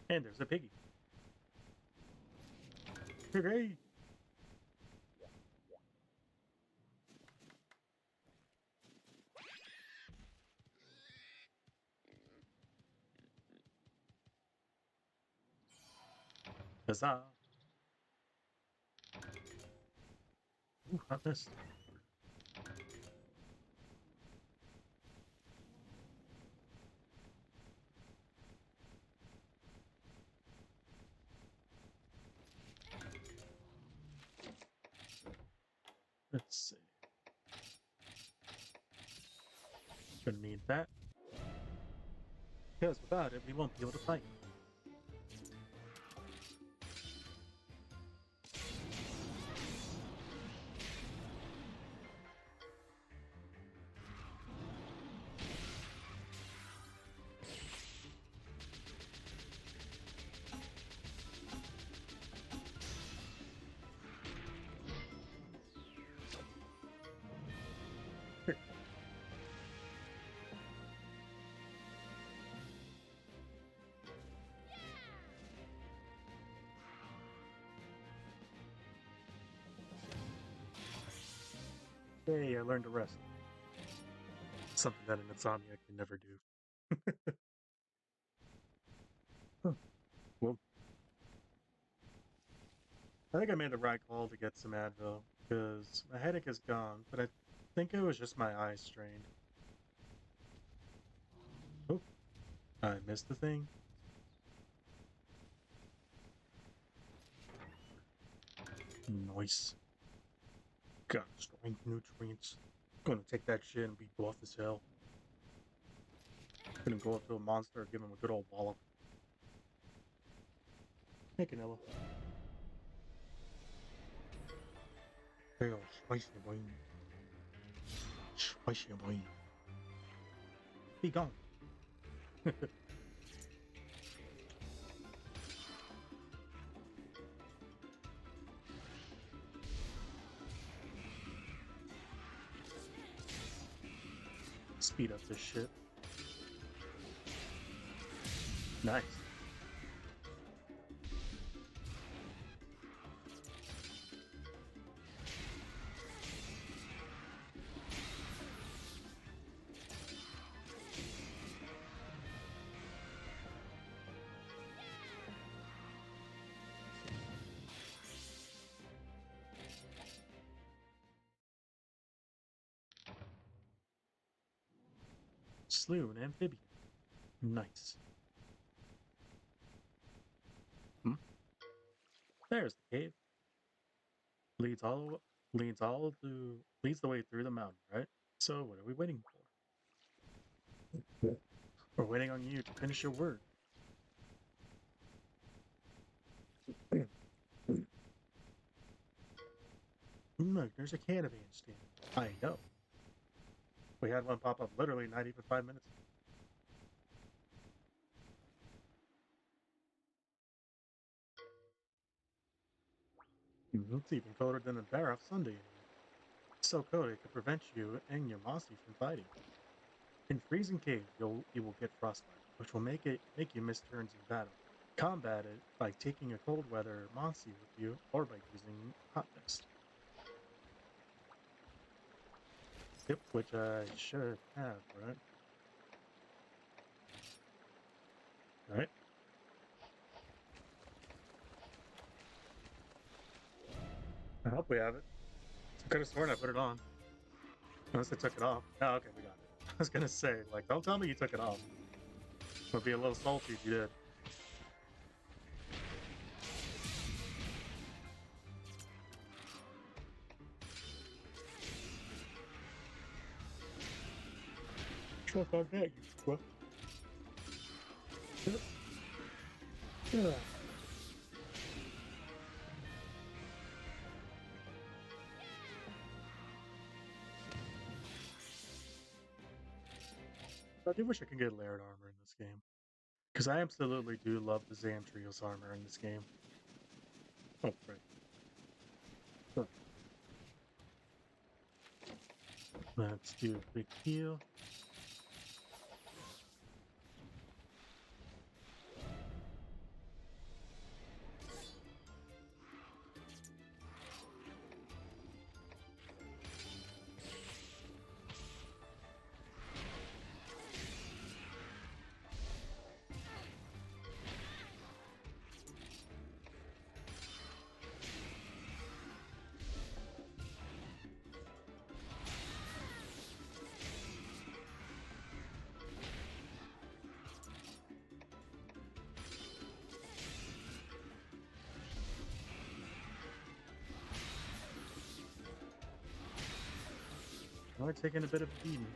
And there's a piggy. Hooray! Huzzah! Ooh, I missed. Let's see. Gonna need that. Because without it, we won't be able to fight. Hey, I learned to rest. Something that an insomniac can never do. Huh. Well, I think I made the right call to get some Advil, because my headache is gone, but I think it was just my eyes strained. Oh, I missed the thing. Nice. Got strength nutrients. Gonna take that shit and be buff as hell. Gonna go up to a monster and give him a good old wallop. Hey, Canelo. Hey, oh, spicy boy. Spicy boy. Be gone. Speed up this shit. Nice. Slew an amphibian. Nice. There's the cave. Leads the way through the mountain, right? So what are we waiting for? We're waiting on you to finish your work. Look, there's a caravan stand. I know. We had one pop up literally not even 5 minutes ago. It's even colder than the Barrow Sunday in here. So cold it could prevent you and your Mossy from fighting. In freezing caves, you will get frostbite, which will make you miss turns in battle. Combat it by taking a cold weather Mossy with you, or by using Hot Mist. Yep, which I should have, right? Alright. I hope we have it. I could have sworn I put it on. Unless I took it off. Oh, okay, we got it. I was gonna say, like, don't tell me you took it off. Would be a little salty if you did. Truck on that, you truck. Yeah. I do wish I could get layered armor in this game. Because I absolutely do love the Zamtrios armor in this game. Oh, right. Huh. Let's do a quick heal. We're taking a bit of a beating.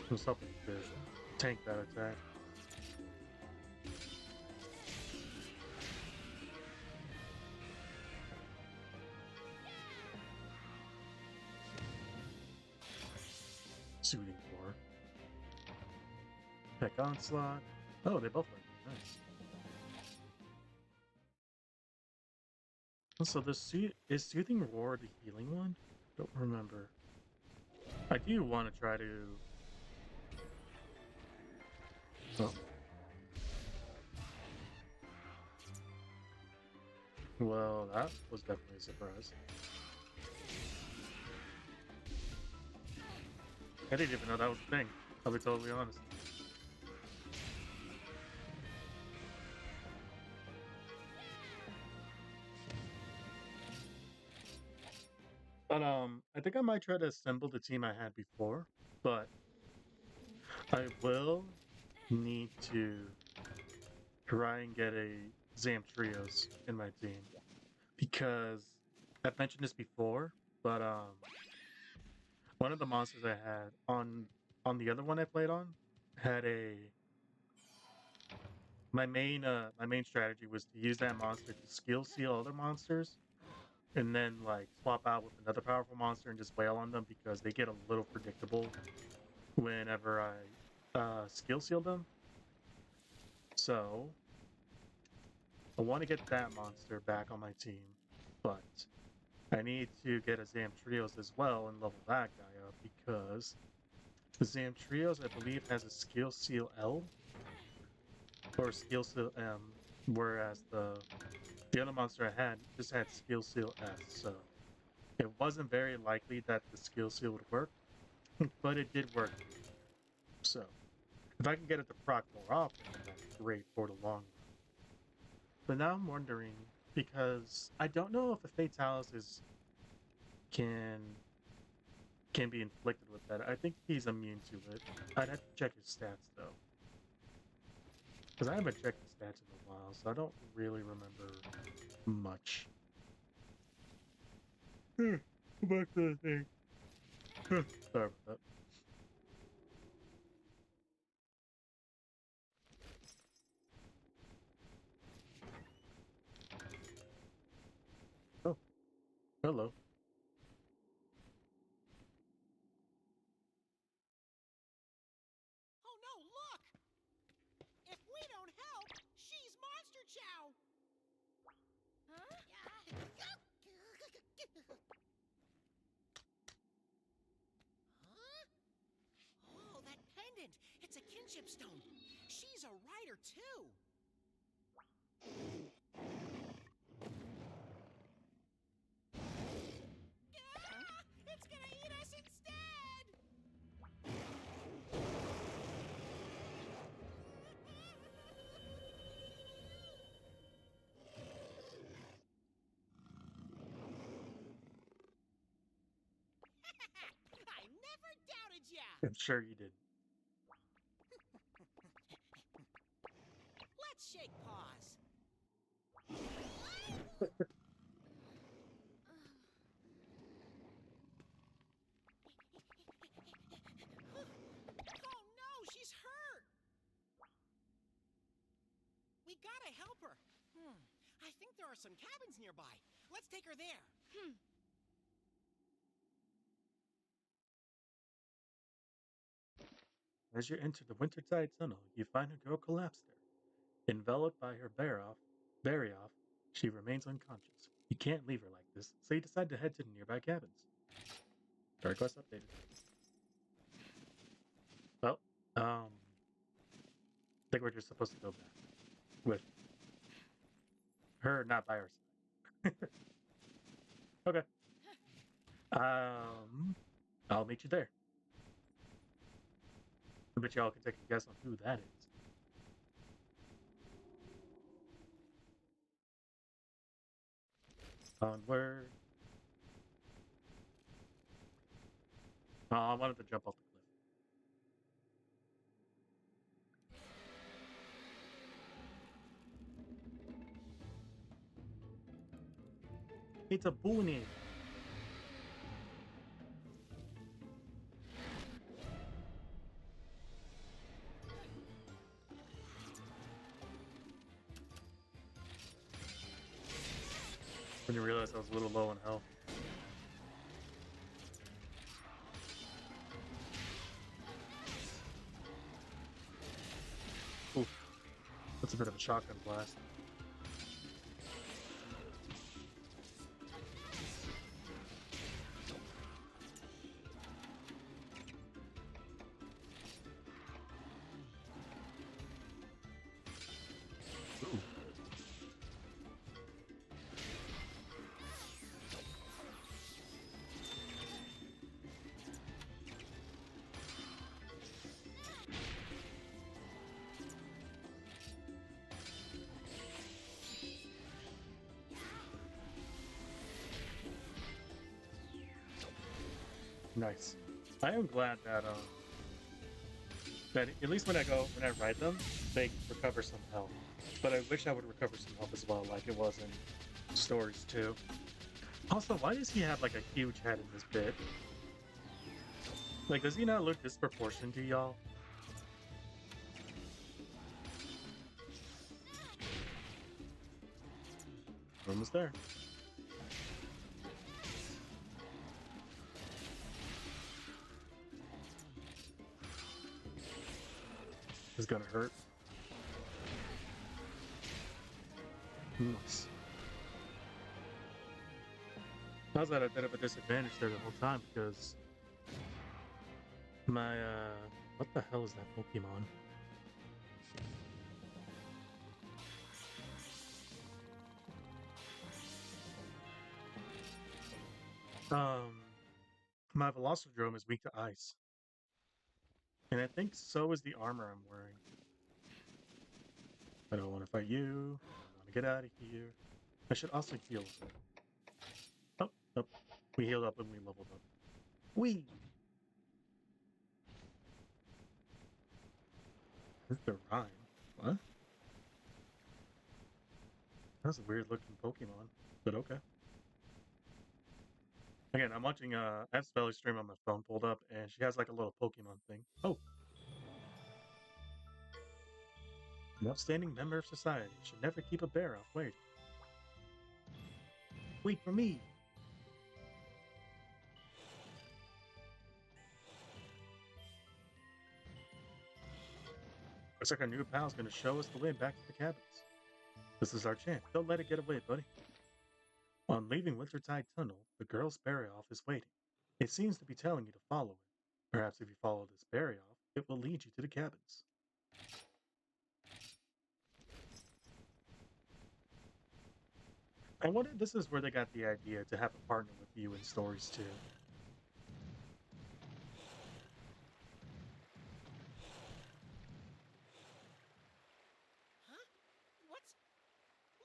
What's up with this? Tank that attack. Soothing Core. Peck Onslaught. Oh, they both are nice. Also, is Soothing Roar the healing one? Don't remember. I do want to try to... Oh. Well, that was definitely a surprise. I didn't even know that was a thing. I'll be totally honest. But I think I might try to assemble the team I had before, but I will need to try and get a Zamtrios in my team because I've mentioned this before, but one of the monsters I had on the other one I played on had a my main strategy was to use that monster to skill seal other monsters and then like swap out with another powerful monster and just wail on them because they get a little predictable whenever I skill seal them. So I want to get that monster back on my team, but I need to get a Zamtrios as well and level that guy up because the Zamtrios, I believe, has a skill seal L or skill seal M, whereas the other monster I had just had skill seal S. So it wasn't very likely that the skill seal would work, but it did work. So if I can get it to proc more often, then that's great for the long run. But now I'm wondering because I don't know if the Fatalis is can be inflicted with that. I think he's immune to it. I'd have to check his stats though, because I haven't checked his stats in a while, so I don't really remember much. Go back to the thing. Sorry about that. Oh, hello. Oh no, look! If we don't help, she's Monster Chow! Huh? Huh? Oh, that pendant! It's a kinship stone! She's a rider, too! Ah! It's gonna eat us instead! I never doubted ya! I'm sure you did. Let's shake paws. Oh no, she's hurt! We gotta help her. I think there are some cabins nearby. Let's take her there. As you enter the Wintertide Tunnel, you find a girl collapsed there. Enveloped by her Barioff, she remains unconscious. You can't leave her like this, so you decide to head to the nearby cabins. Story quest updated. Well, I think we're just supposed to go back with her not by her side. Okay. I'll meet you there. I bet y'all can take a guess on who that is. Onward. Oh, I wanted to jump off the cliff. It's a boonie. When you realize I was a little low in health. Ooh, that's a bit of a shotgun blast. Ooh. Nice. I am glad that that at least when I ride them, they recover some health. But I wish I would recover some health as well, like it was in Stories 2. Also, why does he have like a huge head in this bit? Like, does he not look disproportionate to y'all? Almost there. It's gonna hurt. Nice. I was at a bit of a disadvantage there the whole time because my what the hell is that Pokemon? My Velocidrome is weak to ice. And I think so is the armor I'm wearing. I don't want to fight you. I want to get out of here. I should also heal. Oh, nope. We healed up when we leveled up. Whee! This is the rhyme. What? That's a weird looking Pokemon, but okay. Again, I'm watching I have Speller's stream on my phone pulled up, and she has like a little Pokemon thing. Oh! An upstanding member of society should never keep a bear off waiting. Wait for me! Looks like our new pal's gonna show us the way back to the cabins. This is our chance. Don't let it get away, buddy. On leaving Wintertide Tunnel, the girl's bury-off is waiting. It seems to be telling you to follow it. Perhaps if you follow this bury-off, it will lead you to the cabins. I wonder if this is where they got the idea to have a partner with you in Stories 2. Huh? What's...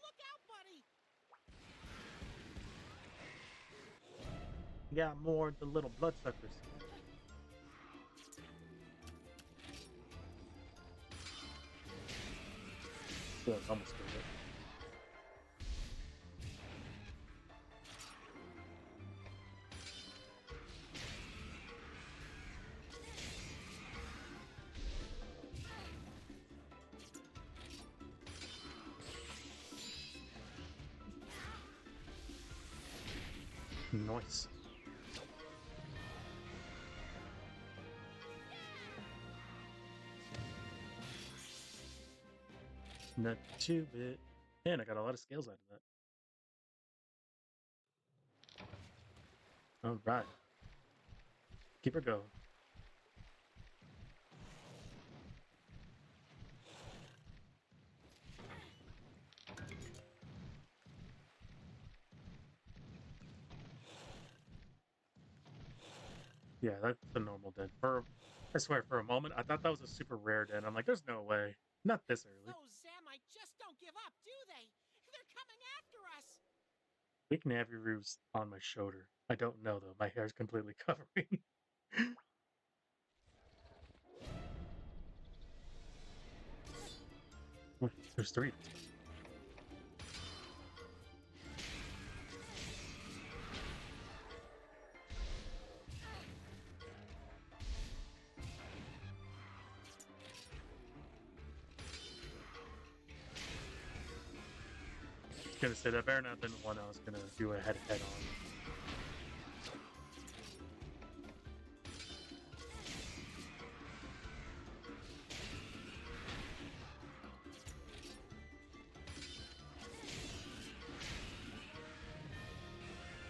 Look out, buddy! Yeah, more the little bloodsuckers. Yeah, almost killed it. Nice. Not too bit. Man, I got a lot of scales out of that. Alright. Keep her going. Yeah, that's the normal den. I swear, for a moment, I thought that was a super rare den. I'm like, there's no way. Not this early. Those Zamite just don't give up, do they? They're coming after us! Big Naviru's on my shoulder. I don't know, though. My hair's completely covering. There's 3. Gonna say that better not than the one I was gonna do a head-to-head on.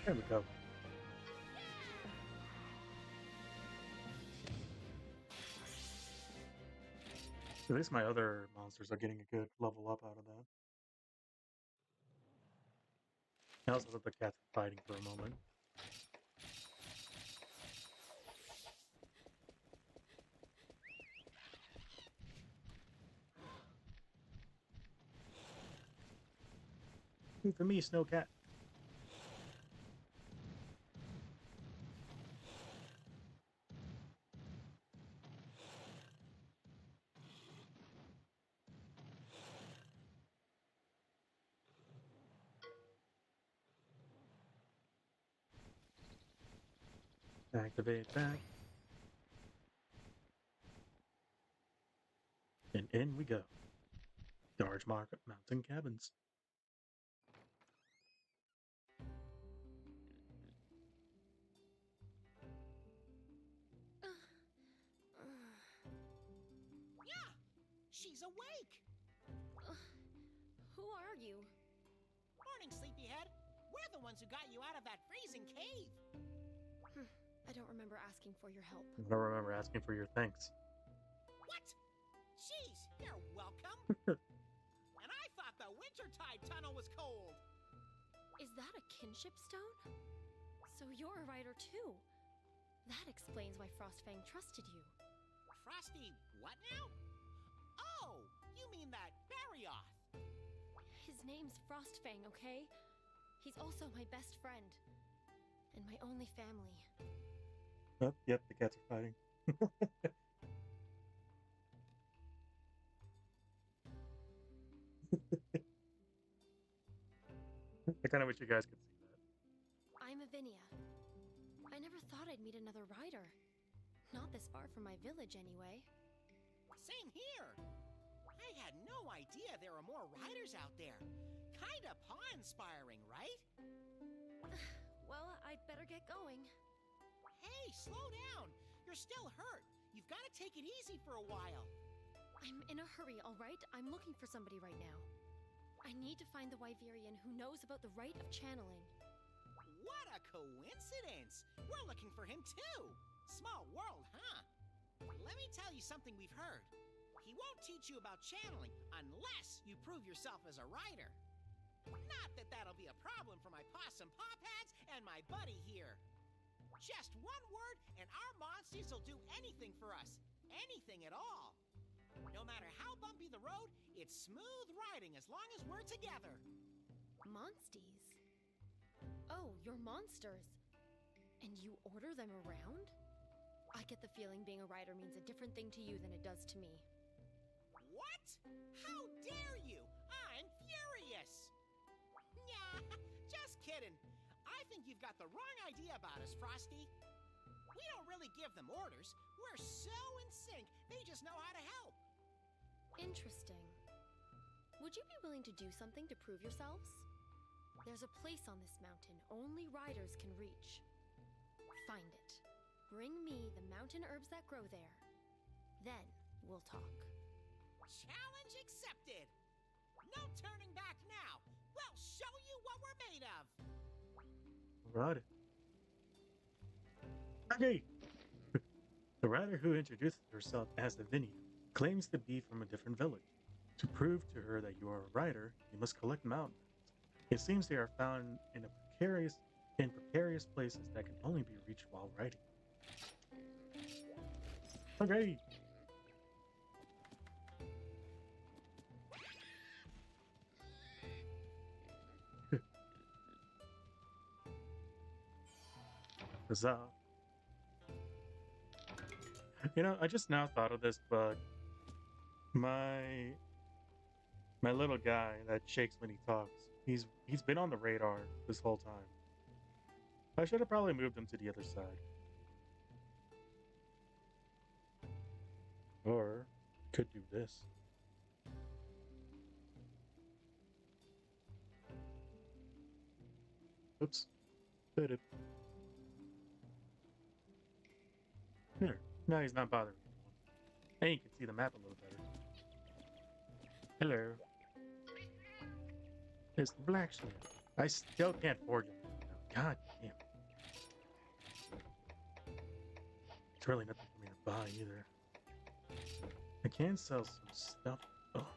There we go. At least my other monsters are getting a good level up out of that. I also let the cats fighting for a moment. For me, Snowcat. Activate that. And in we go. Darge Mountain Cabins. Yeah, she's awake. Who are you? Morning, sleepyhead. We're the ones who got you out of that freezing cave. I don't remember asking for your help. I don't remember asking for your thanks. What? Jeez, you're welcome. And I thought the Wintertide Tunnel was cold. Is that a kinship stone? So you're a rider too. That explains why Frostfang trusted you. Frosty, what now? Oh, you mean that Barrioth. His name's Frostfang, okay? He's also my best friend. And my only family. Oh, yep, the cats are fighting. I kind of wish you guys could see that. I'm Avinia. I never thought I'd meet another rider. Not this far from my village, anyway. Same here. I had no idea there were more riders out there. Kinda paw-inspiring, right? Well, I'd better get going. Hey, slow down. You're still hurt. You've got to take it easy for a while. I'm in a hurry, all right? I'm looking for somebody right now. I need to find the Wyverian who knows about the rite of channeling. What a coincidence! We're looking for him too. Small world, huh? Let me tell you something we've heard. He won't teach you about channeling unless you prove yourself as a rider. Not that that'll be a problem for my possum paw pads and my buddy here. Just one word and our monsters will do anything for us. Anything at all. No matter how bumpy the road, it's smooth riding as long as we're together. Monsties? Oh, you're monsters. And you order them around? I get the feeling being a rider means a different thing to you than it does to me. What? How dare you? I'm furious. Nah, just kidding. I think you've got the wrong idea about us, Frosty. We don't really give them orders. We're so in sync, they just know how to help. Interesting. Would you be willing to do something to prove yourselves? There's a place on this mountain only riders can reach. Find it. Bring me the mountain herbs that grow there. Then we'll talk. Challenge accepted. No turning back now. We'll show you what we're made of. Alright. Okay. The rider who introduces herself as Avinia claims to be from a different village. To prove to her that you are a rider, you must collect mountain herbs. It seems they are found in precarious places that can only be reached while riding. Okay. Huzzah. You know, I just now thought of this, but my little guy that shakes when he talks, he's been on the radar this whole time. I should have probably moved him to the other side. Or could do this. Oops. Did it. There. Now he's not bothering anyone. And you can see the map a little better. Hello. It's the blacksmith. I still can't forge him. God damn. It's really nothing for me to buy either. I can sell some stuff. Oh.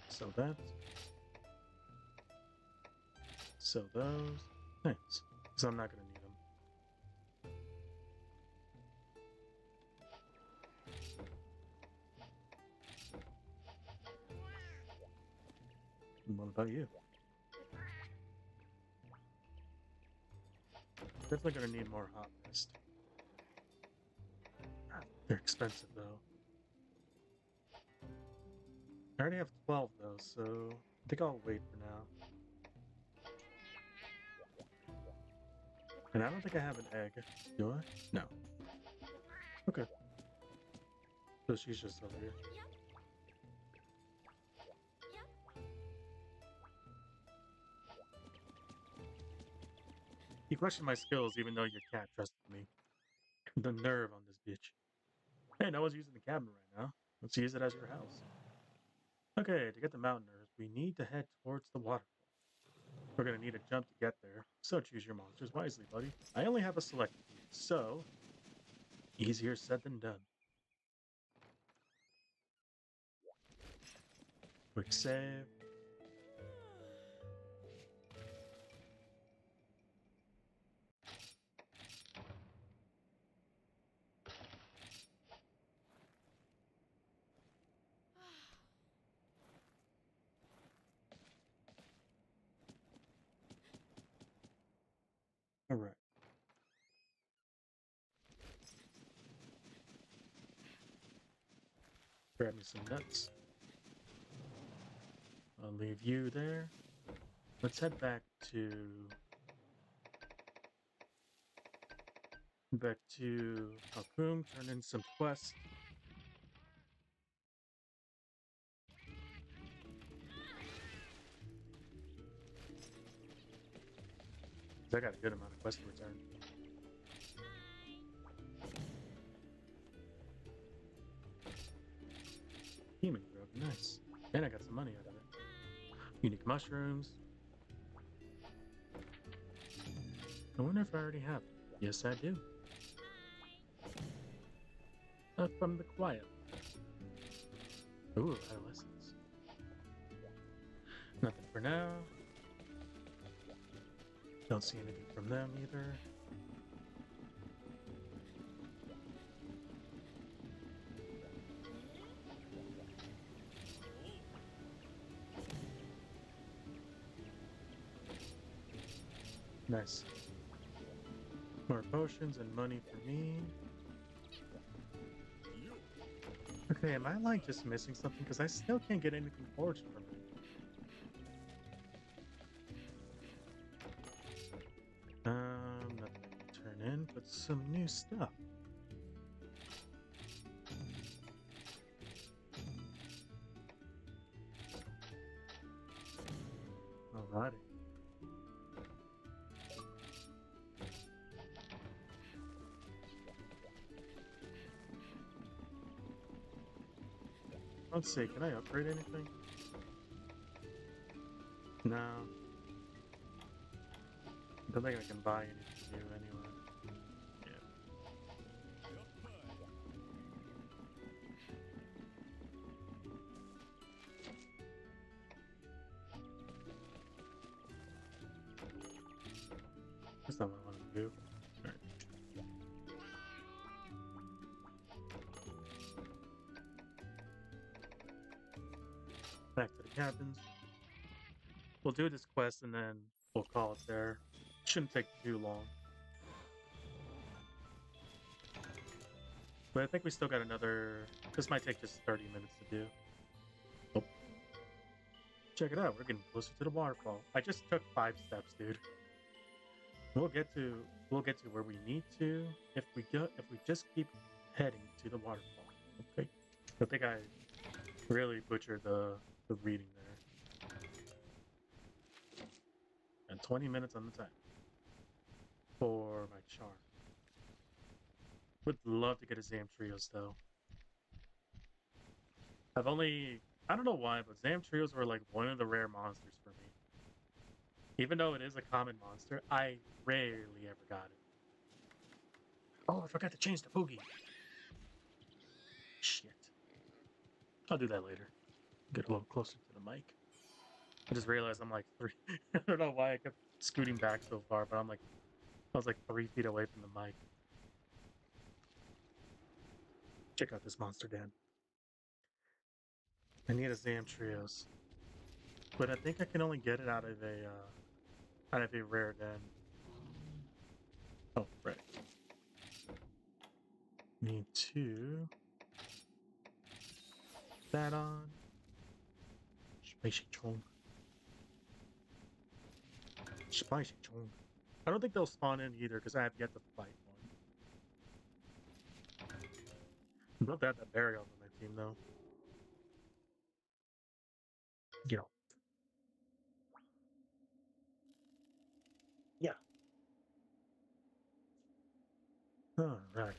So that. So those. Nice. So I'm not gonna need them. What about you? Definitely gonna need more hot mist. They're expensive though. I already have 12 though, so I think I'll wait for now. And I don't think I have an egg. Do I? No. Okay. So she's just over here. Yep. Yep. You questioned my skills even though your cat trusted me. The nerve on this bitch. Hey, no one's using the cabin right now. Let's use it as your house. Okay, to get the mountain earth, we need to head towards the waterfall. We're gonna need a jump to get there, so choose your monsters wisely, buddy. I only have a select few, so easier said than done. Quick save. All right. Grab me some nuts. I'll leave you there. Let's head back to Halkoum, turn in some quests. I got a good amount of quests to return. Human growth, nice. And I got some money out of it. Unique mushrooms. I wonder if I already have it. Yes, I do. From the quiet. Ooh, adolescence. Nothing for now. Don't see anything from them either. Nice. More potions and money for me. Okay, am I like just missing something? Because I still can't get anything forged from it. Nothing I can turn in, but some new stuff. Alrighty. Let's see, can I upgrade anything? No. Don't think I can buy anything new anyway. Yeah. That's not what I want to do. Alright. Back to the cabins. We'll do this quest and then we'll call it there. Shouldn't take too long. But I think we still got another... This might take just 30 minutes to do. Oh. Check it out, we're getting closer to the waterfall. I just took 5 steps, dude. We'll get to where we need to if we just keep heading to the waterfall. Okay. I think I really butchered the reading there. And 20 minutes on the time for my charm. Would love to get a Zamtrios though. I don't know why, but Zamtrios were like one of the rare monsters for me. Even though it is a common monster, I rarely ever got it. Oh, I forgot to change the boogie. Shit. I'll do that later. Get a little closer to the mic. I just realized I'm like 3. I don't know why I kept scooting back so far, but I was like 3 feet away from the mic. Check out this monster den. I need a Zamtrios, but I think I can only get it out of a rare den. Oh, right. Need to that on. Spicy chong. Spicy chong. I don't think they'll spawn in either because I have yet to fight one. I'd love to have that Barry on my team though. You know. Yeah. Alright.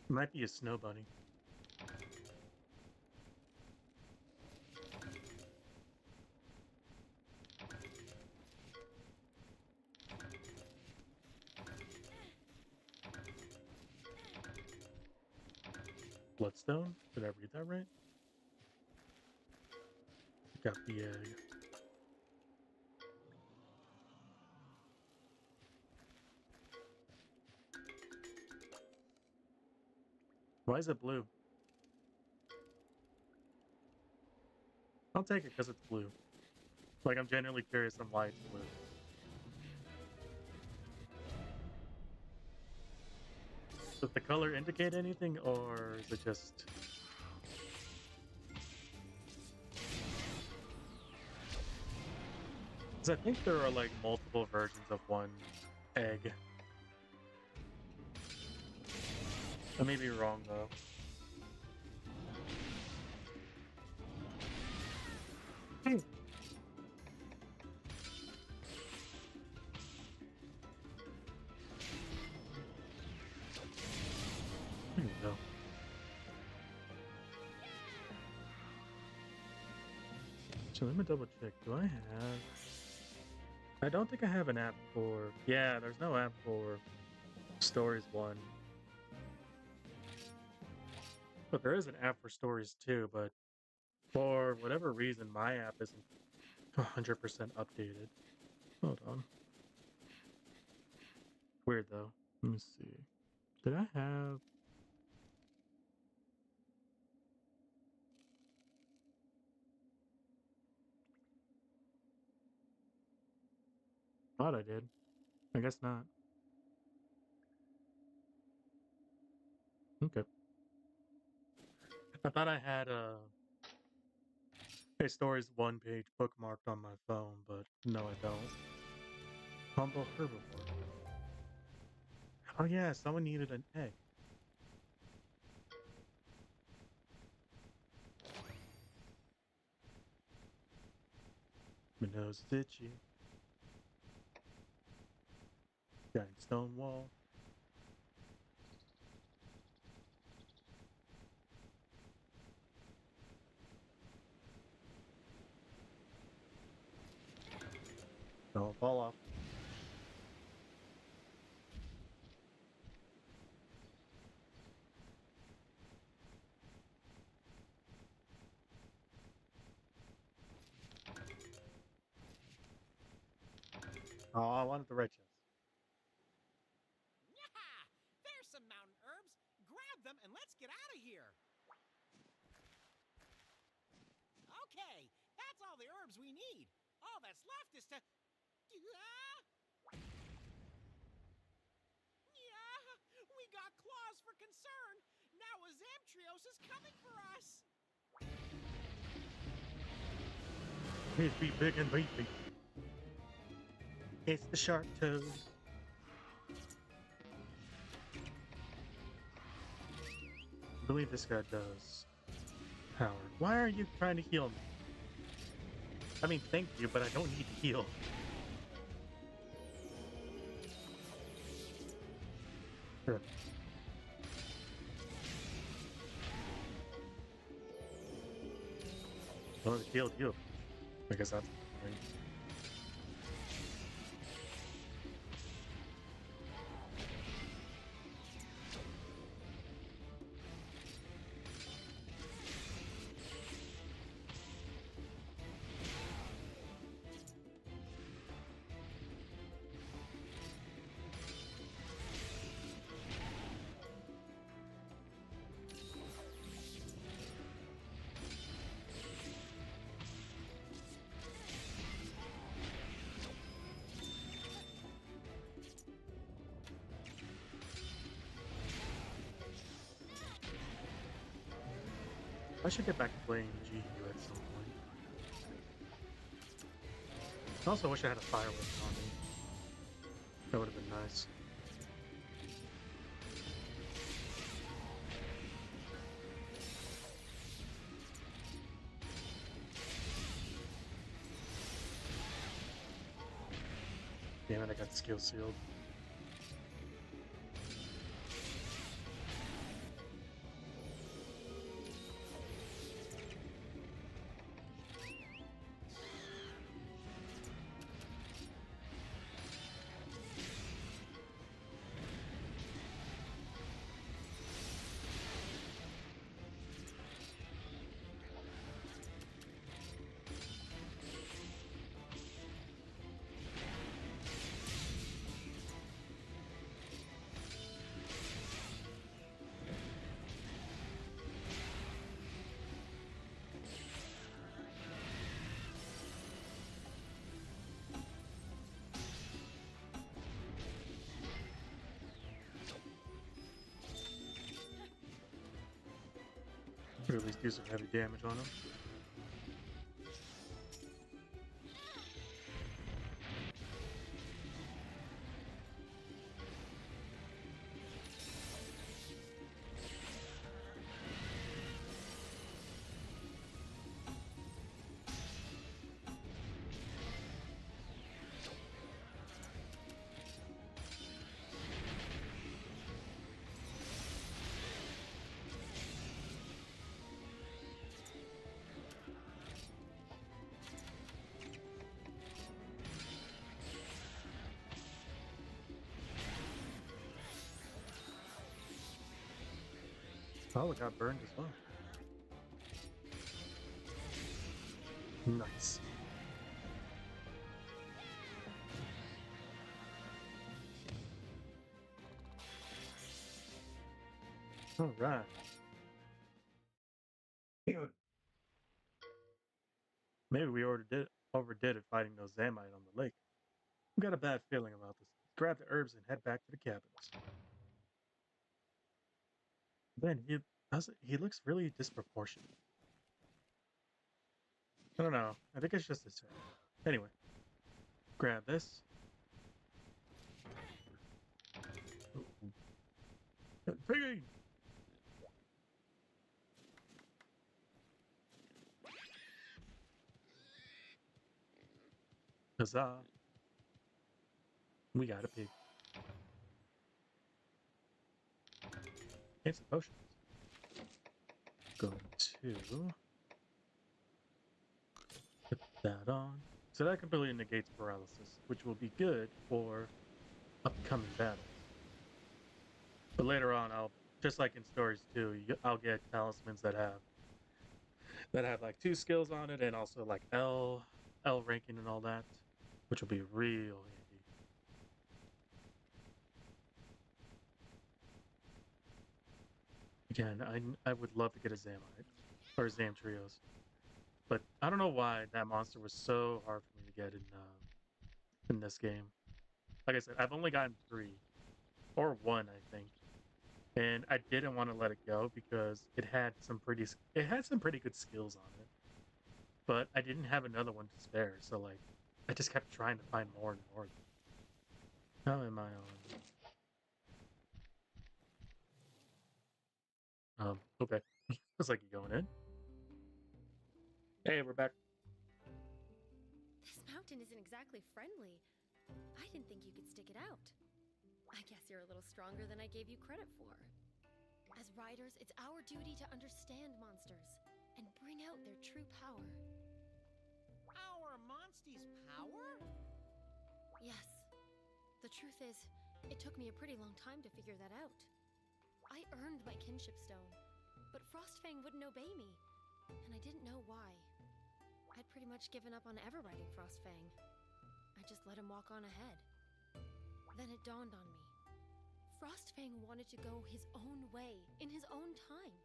Might be a snow bunny. Bloodstone? Did I read that right? Got the egg. Why is it blue? I'll take it because it's blue. Like, I'm genuinely curious on why it's blue. Does the color indicate anything, or is it just... Because I think there are, like, multiple versions of one egg. I may be wrong, though. Hmm. There you go. So let me double check. Do I have... I don't think I have an app for... Yeah, there's no app for Stories 1. But there is an app for Stories 2, but for whatever reason, my app isn't 100% updated. Hold on. Weird, though. Let me see. Did I have... Thought I did. I guess not. Okay. I thought I had a Stories 1 page bookmarked on my phone, but no, I don't. Humble herbivore. Oh yeah, someone needed an egg. My nose is itchy. Giant stone wall. Don't fall off. Oh, I wanted the red chest. Yeah! There's some mountain herbs. Grab them and let's get out of here. Okay, that's all the herbs we need. All that's left is to... Yeah, we got claws for concern. Now a Zamtrios is coming for us. He's be big and beefy. It's the shark toad. I believe this guy does power. Why are you trying to heal me? I mean, thank you, but I don't need to heal. Sure. Well, it healed you. I guess that's right. I should get back to playing GU at some point. I also wish I had a fire weapon on me. That would have been nice. Damn it, I got skill sealed. Could at least do some heavy damage on him. Oh, it got burned as well. Nice. All right. Maybe we overdid it fighting those Zamite on the lake. I've got a bad feeling about this. Grab the herbs and head back to the cabins. Then he looks really disproportionate. I don't know. I think it's just his hair. Anyway, grab this. Piggy! Huzzah! We got a pig. It's a potion. Going to put that on. So that completely negates paralysis, which will be good for upcoming battles. But later on, just like in stories too, I'll get talismans that have like 2 skills on it, and also like L ranking and all that, which will be real handy. Again, I would love to get a Zamite or Zamtrios, but I don't know why that monster was so hard for me to get in this game. Like I said, I've only gotten 3 or 1, I think. And I didn't want to let it go because it had some pretty good skills on it. But I didn't have another one to spare, so like I just kept trying to find more and more. How am I on? Okay. Looks like you're going in. Hey, we're back. This mountain isn't exactly friendly. I didn't think you could stick it out. I guess you're a little stronger than I gave you credit for. As riders, it's our duty to understand monsters and bring out their true power. Our Monsty's power? Yes. The truth is, it took me a pretty long time to figure that out. I earned my kinship stone, but Frostfang wouldn't obey me, and I didn't know why. I'd pretty much given up on ever riding Frostfang. I just let him walk on ahead. Then it dawned on me. Frostfang wanted to go his own way, in his own time.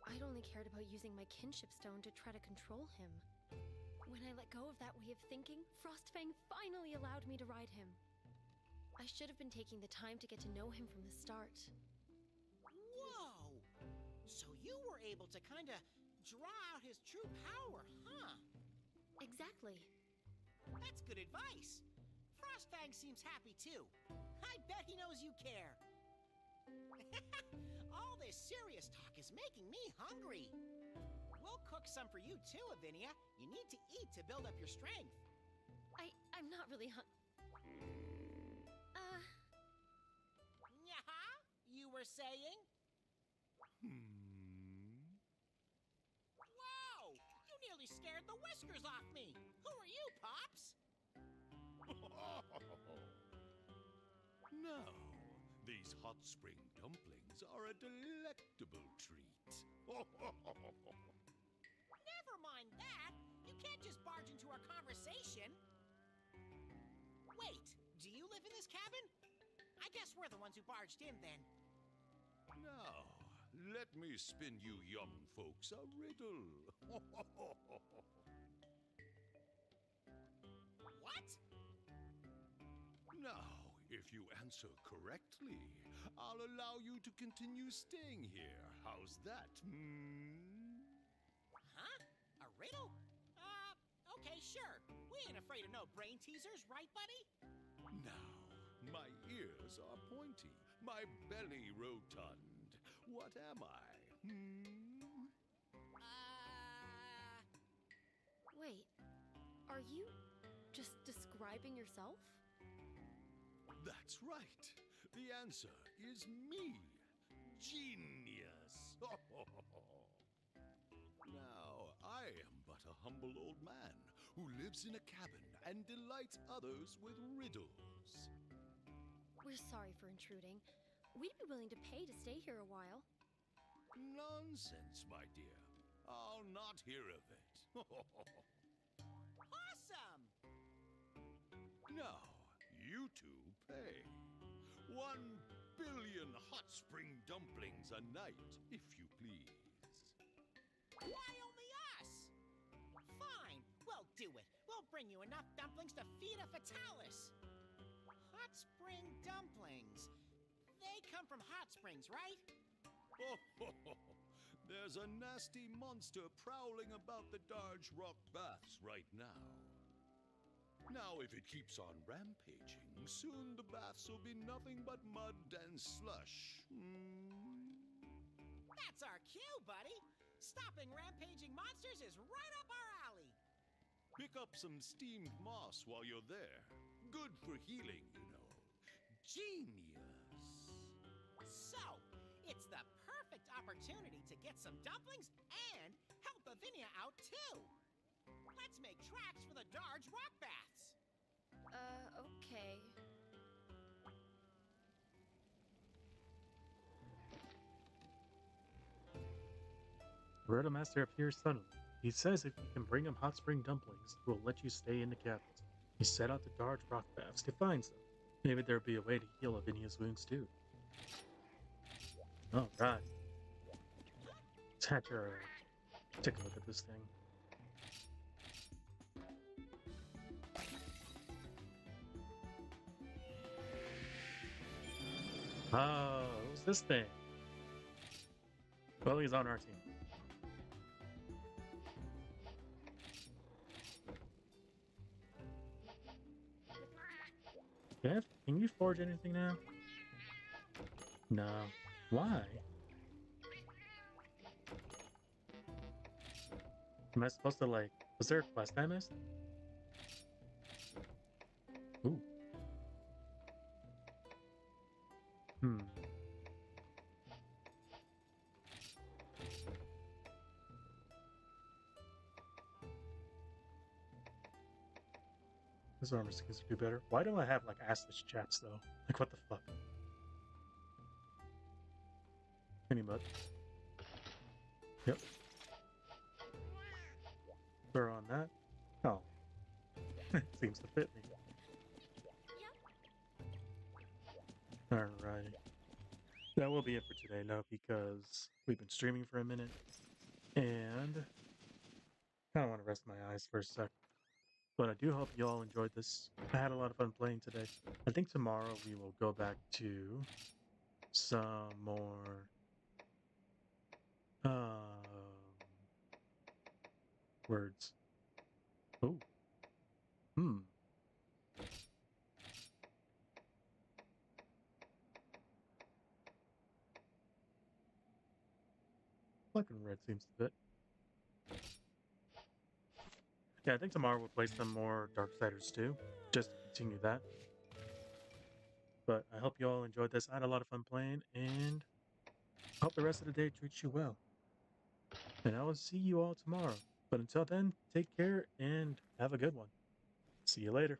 I'd only cared about using my kinship stone to try to control him. When I let go of that way of thinking, Frostfang finally allowed me to ride him. I should have been taking the time to get to know him from the start. Whoa! So you were able to kinda draw out his true power, huh? Exactly. That's good advice. Frostfang seems happy too. I bet he knows you care. All this serious talk is making me hungry. We'll cook some for you too, Avinia. You need to eat to build up your strength. I'm not really Yeah, you were saying? Wow! You nearly scared the whiskers off me. Who are you, Pops? Now, these hot spring dumplings are a delectable treat. Never mind that. You can't just barge into our conversation. Wait, do you live in this cabin? I guess we're the ones who barged in then. Now, let me spin you young folks a riddle. What? Now, if you answer correctly, I'll allow you to continue staying here. How's that? Huh? A riddle? Okay, sure. We ain't afraid of no brain teasers, right, buddy? Now, my ears are pointy, my belly rotund. What am I? Wait, are you just describing yourself? That's right. The answer is me. Genius. Now, I am but a humble old man who lives in a cabin and delights others with riddles. We're sorry for intruding. We'd be willing to pay to stay here a while. Nonsense, my dear. I'll not hear of it. Awesome! Now, you two pay. 1,000,000,000 hot spring dumplings a night, if you please. Why only us? Fine, we'll do it. We'll bring you enough dumplings to feed a Fatalis. Hot spring dumplings. They come from hot springs, right? There's a nasty monster prowling about the Darge Rock Baths right now. Now, if it keeps on rampaging, soon the baths will be nothing but mud and slush. That's our cue, buddy. Stopping rampaging monsters is right up our alley. Pick up some steamed moss while you're there. Good for healing, you know. Genius. So, it's the perfect opportunity to get some dumplings and help Avinia out too. Let's make tracks for the Darge Rock Baths. Okay. Riddle Master appears suddenly. He says if you can bring him hot spring dumplings, he will let you stay in the cabins. He set out to Darge Rock Baths to find some. Maybe there'll be a way to heal Avinia's wounds too. Oh god. Let's have to take a look at this thing. Oh, who's this thing? Well, he's on our team. Jeff, can you forge anything now? No. Why? Am I supposed to, like... Was there a quest I missed? Ooh. This armor skins would be better. Why don't I have, like, assless chaps, though? Like, what the fuck? Any mud? Yep. Throw on that. Oh. Seems to fit me. Alrighty. That will be it for today, though, because we've been streaming for a minute. And I kind of want to rest my eyes for a sec. But I do hope you all enjoyed this. I had a lot of fun playing today. I think tomorrow we will go back to some more words. Oh. Black and red seems to fit. Yeah, I think tomorrow we'll play some more Darksiders 2, just to continue that. But I hope you all enjoyed this. I had a lot of fun playing, and I hope the rest of the day treats you well. And I will see you all tomorrow. But until then, take care and have a good one. See you later.